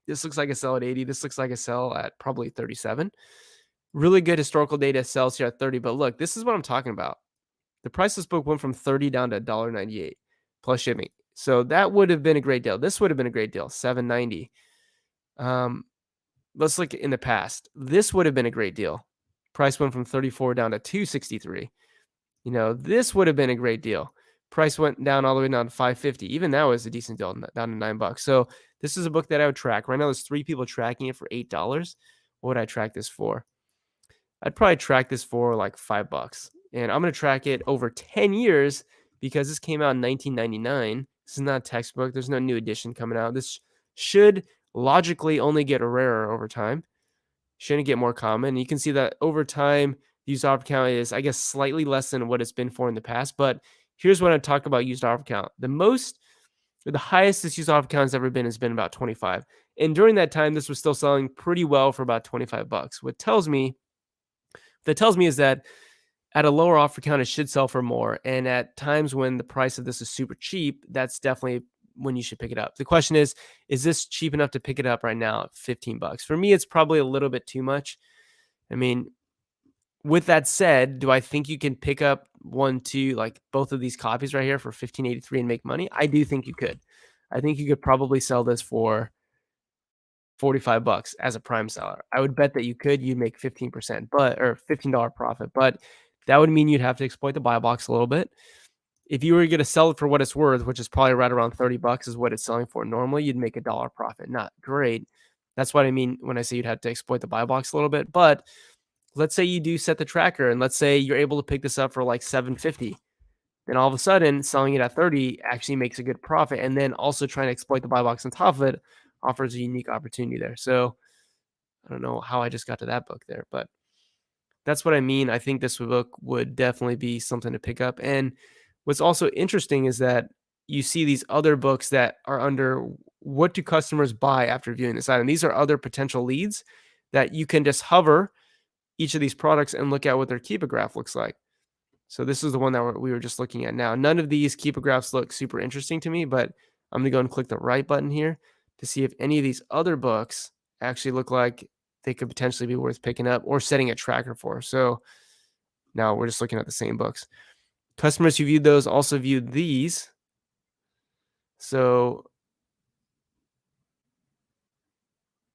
This looks like a sell at 80. This looks like a sell at probably 37. Really good historical data sells here at 30. But look, this is what I'm talking about. The price of this book went from 30 down to $1.98 plus shipping. So that would have been a great deal. This would have been a great deal, $7.90. Let's look in the past. This would have been a great deal. Price went from 34 down to 263. This would have been a great deal. Price went down all the way down to 550. Even now is a decent deal, down to $9. So this is a book that I would track. Right now, there's 3 people tracking it for $8. What would I track this for? I'd probably track this for like $5. And I'm going to track it over 10 years because this came out in 1999. This is not a textbook. There's no new edition coming out. This should logically only get rarer over time. Shouldn't get more common. And you can see that over time, used offer count is, I guess, slightly less than what it's been for in the past. But here's what I talk about used offer count. The highest this used offer count has ever been has been about 25. And during that time, this was still selling pretty well for about $25. What tells me is that at a lower offer count, it should sell for more. And at times when the price of this is super cheap, that's definitely when you should pick it up. The question is this cheap enough to pick it up right now at $15? For me, it's probably a little bit too much. I mean, with that said, do I think you can pick up both of these copies right here for $15.83 and make money? I do think you could. I think you could probably sell this for $45 as a prime seller. I would bet that you'd make 15%, or $15 profit, but that would mean you'd have to exploit the buy box a little bit. If you were going to sell it for what it's worth, which is probably right around $30 is what it's selling for normally, you'd make $1 profit. Not great. That's what I mean when I say you'd have to exploit the buy box a little bit. But let's say you do set the tracker and let's say you're able to pick this up for like $7.50. Then all of a sudden selling it at 30 actually makes a good profit. And then also trying to exploit the buy box on top of it offers a unique opportunity there. So I don't know how I just got to that book there, but that's what I mean. I think this book would definitely be something to pick up. And what's also interesting is that you see these other books that are under what do customers buy after viewing this item. These are other potential leads that you can just hover each of these products and look at what their Keepa graph looks like. So this is the one that we were just looking at now. None of these Keepa graphs look super interesting to me, but I'm going to go and click the right button here to see if any of these other books actually look like they could potentially be worth picking up or setting a tracker for. So now we're just looking at the same books. Customers who viewed those also viewed these. So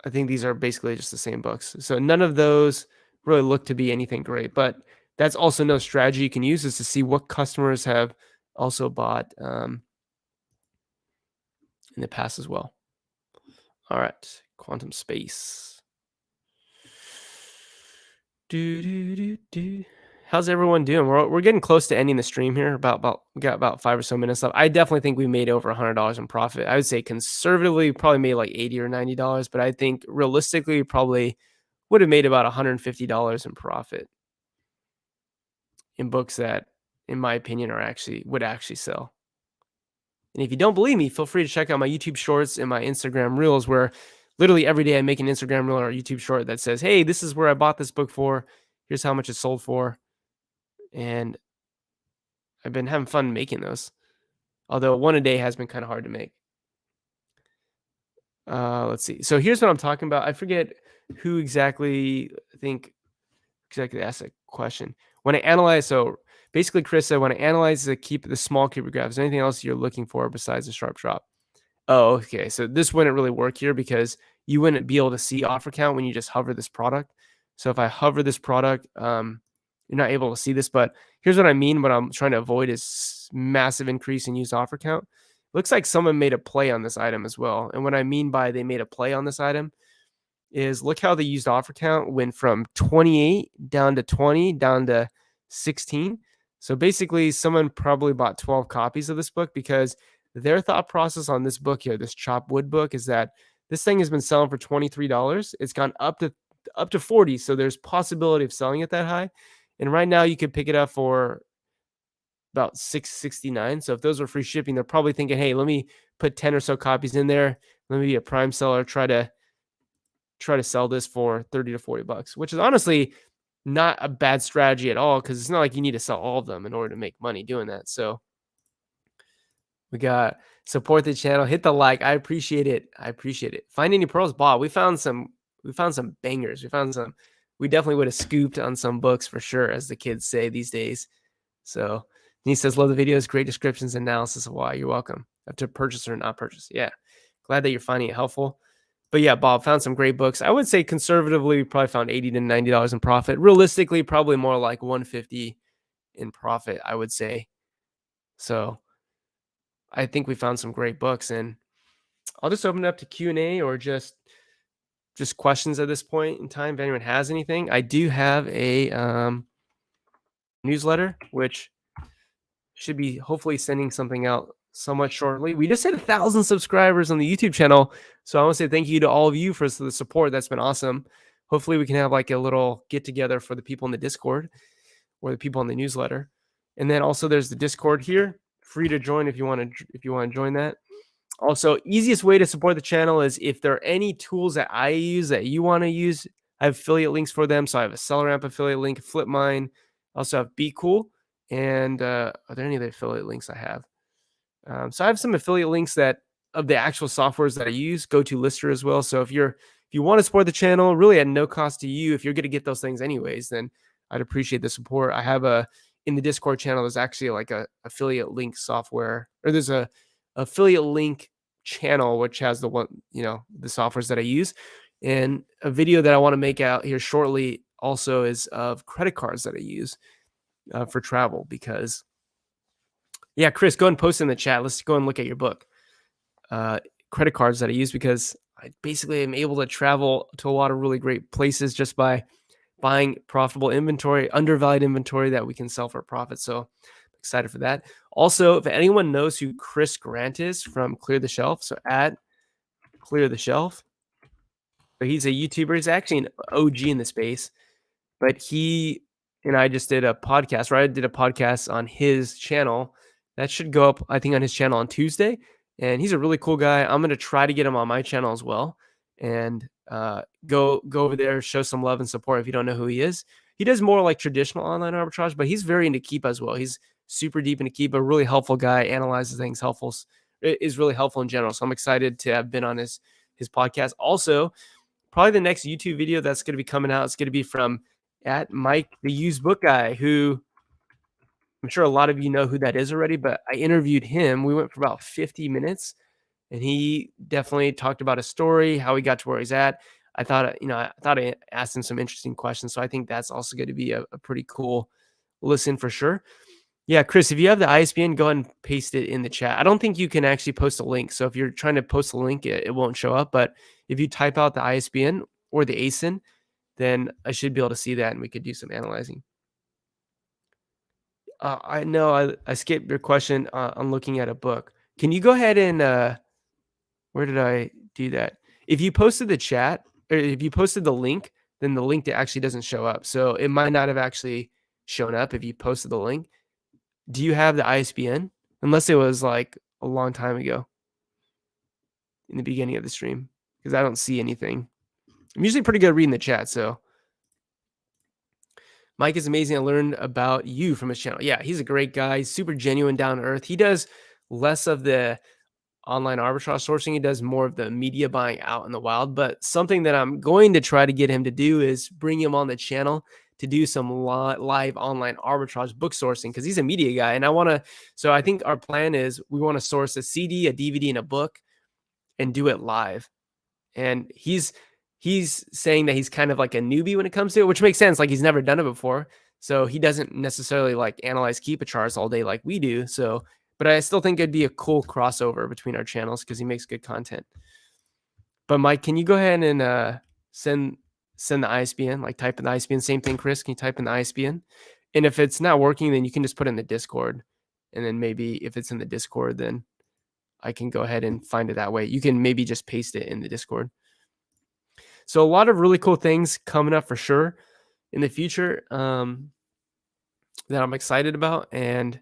I think these are basically just the same books. So none of those really look to be anything great, but that's also no strategy you can use is to see what customers have also bought in the past as well. All right, Quantum Space. How's everyone doing? We're getting close to ending the stream here. We got about 5 or so minutes left. I definitely think we made over $100 in profit. I would say conservatively, probably made like $80 or $90, but I think realistically, we probably would have made about $150 in profit in books that, in my opinion, would actually sell. And if you don't believe me, feel free to check out my YouTube shorts and my Instagram reels, where literally every day I make an Instagram reel or a YouTube short that says, hey, this is where I bought this book for. Here's how much it sold for. And I've been having fun making those. Although one a day has been kind of hard to make. Let's see. So here's what I'm talking about. I forget who exactly asked that question. When I analyze, so basically Chris said, when I analyze the small Keepa graph, is there anything else you're looking for besides the sharp drop? Oh, okay. So this wouldn't really work here because you wouldn't be able to see offer count when you just hover this product. So if I hover this product, you're not able to see this, but here's what I mean. What I'm trying to avoid is massive increase in used offer count. Looks like someone made a play on this item as well. And what I mean by they made a play on this item is look how the used offer count went from 28 down to 20 down to 16. So basically someone probably bought 12 copies of this book because their thought process on this book here, this Chop Wood book, is that this thing has been selling for $23. It's gone up to 40. So there's possibility of selling it that high. And right now you could pick it up for about $6.69. So if those were free shipping, they're probably thinking, hey, let me put 10 or so copies in there. Let me be a prime seller, try to sell this for 30 to 40 bucks, which is honestly not a bad strategy at all, because it's not like you need to sell all of them in order to make money doing that. So we got support the channel, hit the like. I appreciate it. Find Any Pearls bought. We found some bangers. We definitely would have scooped on some books for sure, as the kids say these days. So he says, love the videos, great descriptions, analysis of why. You're welcome. to purchase or not purchase. Yeah. Glad that you're finding it helpful. But yeah, Bob found some great books. I would say conservatively, we probably found $80 to $90 in profit. Realistically, probably more like 150 in profit, I would say. So I think we found some great books, and I'll just open it up to Q&A or just questions at this point in time. If anyone has anything, I do have a newsletter, which should be hopefully sending something out somewhat shortly. We just hit 1,000 subscribers on the YouTube channel. So I want to say thank you to all of you for the support. That's been awesome. Hopefully we can have like a little get together for the people in the Discord or the people in the newsletter. And then also there's the Discord here, free to join if you want to join that. Also, easiest way to support the channel is if there are any tools that I use that you want to use, I have affiliate links for them. So I have a SellerAmp affiliate link, FlipMine. I also have Be Cool. And are there any other affiliate links I have? So I have some affiliate links that of the actual softwares that I use, GoToLister as well. So if you want to support the channel, really at no cost to you, if you're going to get those things anyways, then I'd appreciate the support. I have in the Discord channel, there's actually like a affiliate link software, or there's a affiliate link channel which has the softwares that I use, and a video that I want to make out here shortly also is of credit cards that I use for travel. Because yeah, Chris, go ahead and post in the chat. Let's go and look at your book. Credit cards that I use because I basically am able to travel to a lot of really great places just by buying profitable inventory, undervalued inventory that we can sell for a profit. So I'm excited for that. Also, if anyone knows who Chris Grant is from Clear the Shelf, so at Clear the Shelf. So he's a YouTuber. He's actually an OG in the space, but he and I just did a podcast, right? I did a podcast on his channel. That should go up, I think, on his channel on Tuesday. And he's a really cool guy. I'm going to try to get him on my channel as well. And go over there, show some love and support if you don't know who he is. He does more like traditional online arbitrage, but he's very into Keep as well. He's super deep into Keep, a really helpful guy, analyzes things, is really helpful in general. So I'm excited to have been on his podcast. Also, probably the next YouTube video that's going to be coming out is going to be from at Mike, the used book guy, who I'm sure a lot of you know who that is already, but I interviewed him. We went for about 50 minutes, and he definitely talked about his story, how he got to where he's at. I thought I asked him some interesting questions. So I think that's also going to be a pretty cool listen for sure. Yeah, Chris, if you have the ISBN, go ahead and paste it in the chat. I don't think you can actually post a link. So if you're trying to post a link, it won't show up. But if you type out the ISBN or the ASIN, then I should be able to see that, and we could do some analyzing. I know I skipped your question on looking at a book. Can you go ahead and where did I do that? If you posted the chat, or if you posted the link, then the link actually doesn't show up. So it might not have actually shown up if you posted the link. Do you have the ISBN? Unless it was like a long time ago in the beginning of the stream, because I don't see anything. I'm usually pretty good at reading the chat. So Mike is amazing. I learned about you from his channel. Yeah, he's a great guy. He's super genuine, down to earth. He does less of the online arbitrage sourcing. He does more of the media buying out in the wild. But something that I'm going to try to get him to do is bring him on the channel to do some live online arbitrage book sourcing, because he's a media guy. And so I think our plan is we want to source a CD, a DVD, and a book and do it live. And he's saying that he's kind of like a newbie when it comes to it, which makes sense. Like, he's never done it before. So he doesn't necessarily like analyze Keepa charts all day like we do. So, but I still think it'd be a cool crossover between our channels because he makes good content. But Mike, can you go ahead and send the ISBN, like type in the ISBN? Same thing, Chris. Can you type in the ISBN? And if it's not working, then you can just put it in the Discord. And then maybe if it's in the Discord, then I can go ahead and find it that way. You can maybe just paste it in the Discord. So a lot of really cool things coming up for sure in the future that I'm excited about. And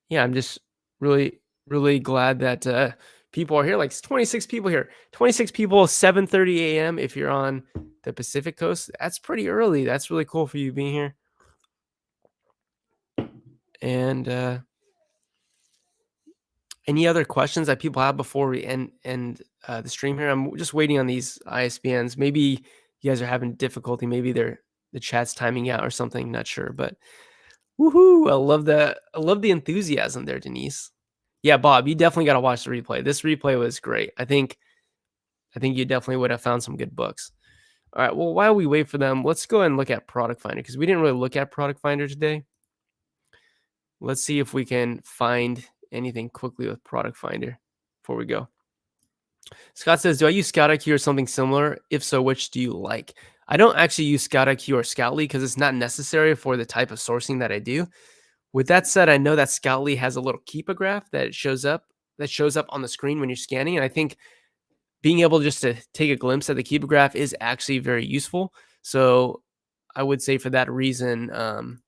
yeah, I'm just really, really glad that people are here. Like, 26 people here, 26 people, 7:30 a.m. If you're on the Pacific Coast, that's pretty early. That's really cool for you being here. And any other questions that people have before we end the stream here? I'm just waiting on these ISBNs. Maybe you guys are having difficulty. Maybe the chat's timing out or something. Not sure, but woohoo! I love the enthusiasm there, Denise. Yeah, Bob, you definitely got to watch the replay. This replay was great. I think you definitely would have found some good books. All right. Well, while we wait for them, let's go ahead and look at Product Finder because we didn't really look at Product Finder today. Let's see if we can find anything quickly with Product Finder before we go. Scott says, do I use Scout IQ or something similar? If so, which do you like? I don't actually use Scout IQ or Scoutly because it's not necessary for the type of sourcing that I do. With that said, I know that Scoutly has a little Keepa graph that shows up on the screen when you're scanning. And I think being able just to take a glimpse at the Keepa graph is actually very useful. So I would say for that reason,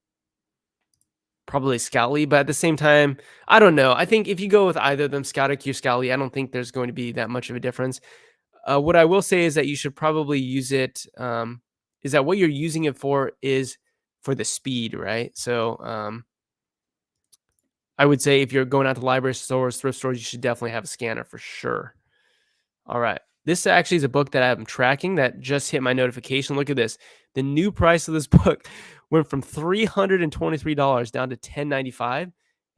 probably Scoutly, but at the same time, I don't know. I think if you go with either of them, Scout IQ, Scoutly, I don't think there's going to be that much of a difference. What I will say is that you should probably use it. Is that what you're using it for? Is for the speed, right? So I would say if you're going out to library stores, thrift stores, you should definitely have a scanner for sure. All right. This actually is a book that I'm tracking that just hit my notification. Look at this. The new price of this book went from $323 down to $10.95.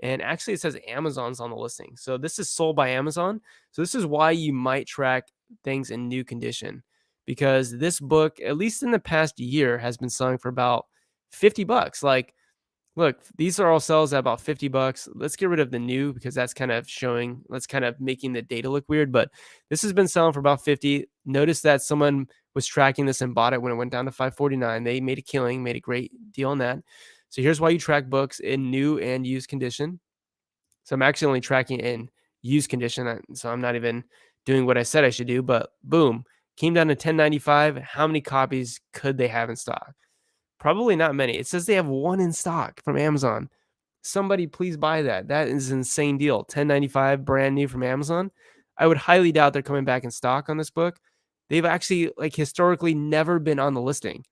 And actually, it says Amazon's on the listing. So this is sold by Amazon. So this is why you might track things in new condition because this book, at least in the past year, has been selling for about $50. Like, look, these are all sales at about $50. Let's get rid of the new because that's kind of making the data look weird. But this has been selling for about 50. Notice that someone was tracking this and bought it when it went down to 549. They made a killing, made a great deal on that. So here's why you track books in new and used condition. So I'm actually only tracking in used condition. So I'm not even doing what I said I should do, but boom, came down to 1095. How many copies could they have in stock? Probably not many. It says they have one in stock from Amazon. Somebody please buy that. That is an insane deal. $10.95 brand new from Amazon. I would highly doubt they're coming back in stock on this book. They've actually historically never been on the listing.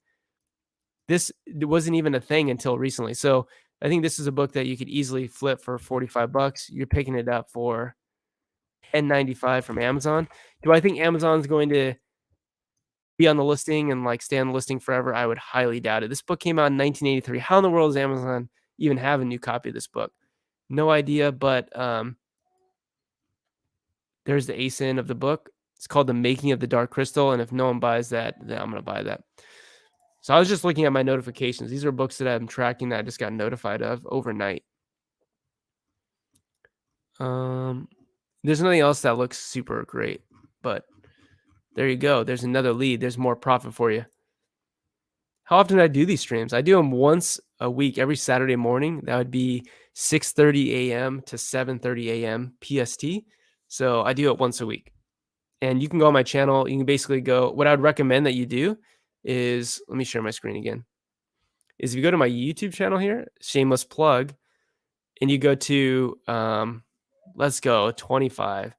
This wasn't even a thing until recently. So I think this is a book that you could easily flip for $45. You're picking it up for $10.95 from Amazon. Do I think Amazon's going to be on the listing and stay on the listing forever? I would highly doubt it. This book came out in 1983. How in the world does Amazon even have a new copy of this book? No idea, but there's the ASIN of the book. It's called The Making of the Dark Crystal, and if no one buys that, then I'm going to buy that. So I was just looking at my notifications. These are books that I'm tracking that I just got notified of overnight. There's nothing else that looks super great, but there you go. There's another lead. There's more profit for you. How often do I do these streams? I do them once a week, every Saturday morning. That would be 6:30 a.m. to 7:30 a.m. PST. So I do it once a week. And you can go on my channel. You can basically go, what I would recommend that you do is, let me share my screen again, is if you go to my YouTube channel here, shameless plug, and you go to, let's go 25.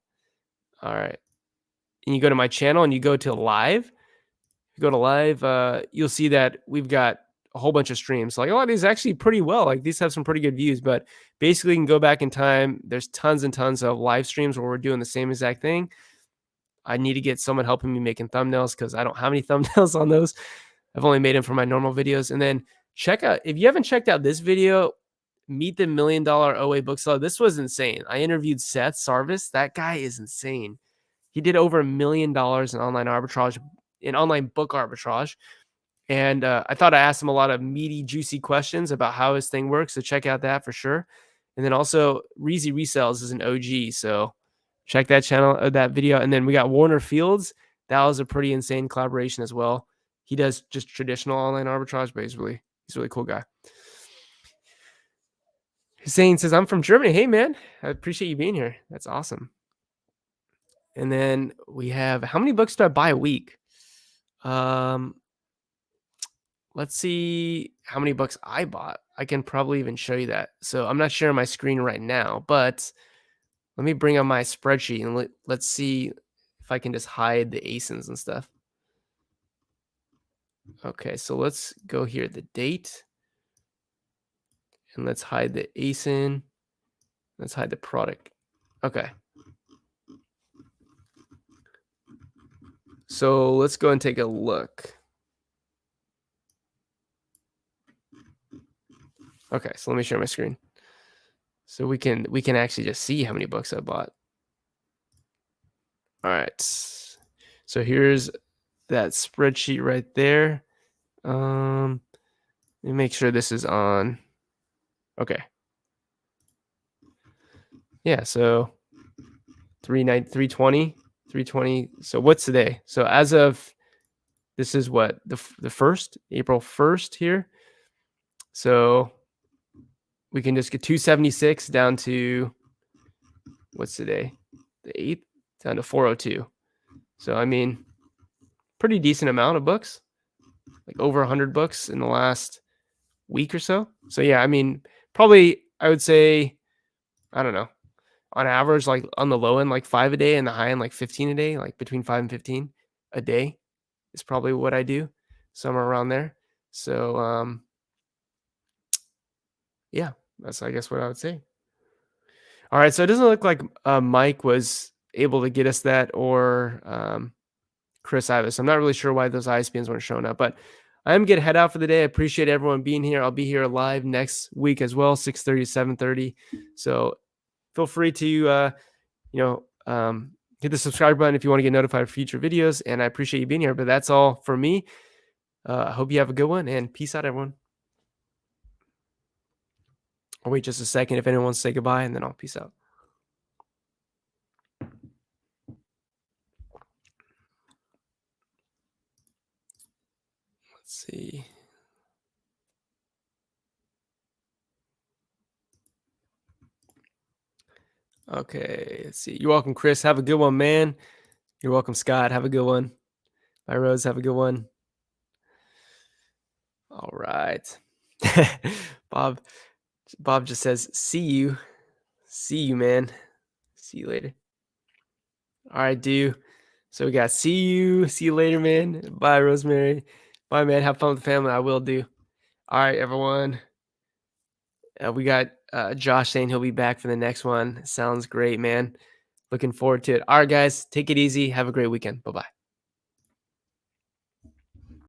All right. And you go to my channel and you go to live. You go to live, you'll see that we've got a whole bunch of streams. Like a lot of these actually pretty well. Like these have some pretty good views, but basically you can go back in time. There's tons and tons of live streams where we're doing the same exact thing. I need to get someone helping me making thumbnails because I don't have any thumbnails on those. I've only made them for my normal videos. And then check out, if you haven't checked out this video, Meet the $1 Million OA Bookseller. This was insane. I interviewed Seth Sarvis. That guy is insane. He did over $1 million in online book arbitrage. And I thought I asked him a lot of meaty, juicy questions about how his thing works. So check out that for sure. And then also Reezy Resells is an OG. So check that channel, that video. And then we got Warner Fields. That was a pretty insane collaboration as well. He does just traditional online arbitrage, but he's a really cool guy. Hussein says, I'm from Germany. Hey, man, I appreciate you being here. That's awesome. And then we have, how many books do I buy a week? Let's see how many books I bought. I can probably even show you that. So I'm not sharing my screen right now, but let me bring on my spreadsheet and let's see if I can just hide the ASINs and stuff. Okay, so let's go here, the date, and let's hide the ASIN. Let's hide the product. Okay. So let's go and take a look. Okay, so let me share my screen. So we can actually just see how many books I bought. All right. So here's that spreadsheet right there. Let me make sure this is on. Okay. Yeah, so 320. So what's today? So as of this is what the first, April 1st here. So we can just get 276 down to what's today? The 8th down to 402. So I mean, pretty decent amount of books, like over 100 books in the last week or so. So yeah, I mean, probably I would say, I don't know, on average, like on the low end, like 5 a day, and the high end, like 15 a day, like between 5 and 15 a day is probably what I do, somewhere around there. So yeah, that's I guess what I would say. All right, so it doesn't look like Mike was able to get us that, or Chris Ivis. I'm not really sure why those ISBNs weren't showing up, but I am gonna head out for the day. I appreciate everyone being here. I'll be here live next week as well, 6:30 to 7:30. So feel free to you know hit the subscribe button if you want to get notified of future videos. And I appreciate you being here. But that's all for me. I hope you have a good one, and peace out, everyone. I'll wait just a second if anyone wants to say goodbye, and then I'll peace out. Let's see. Okay, let's see. You're welcome, Chris. Have a good one, man. You're welcome, Scott. Have a good one. Bye, Rose. Have a good one. All right. Bob just says, see you. See you, man. See you later. All right, do. So we got see you. See you later, man. Bye, Rosemary. Bye, man. Have fun with the family. I will do. All right, everyone. We got Josh saying he'll be back for the next one. Sounds great, man. Looking forward to it. All right, guys. Take it easy. Have a great weekend. Bye-bye.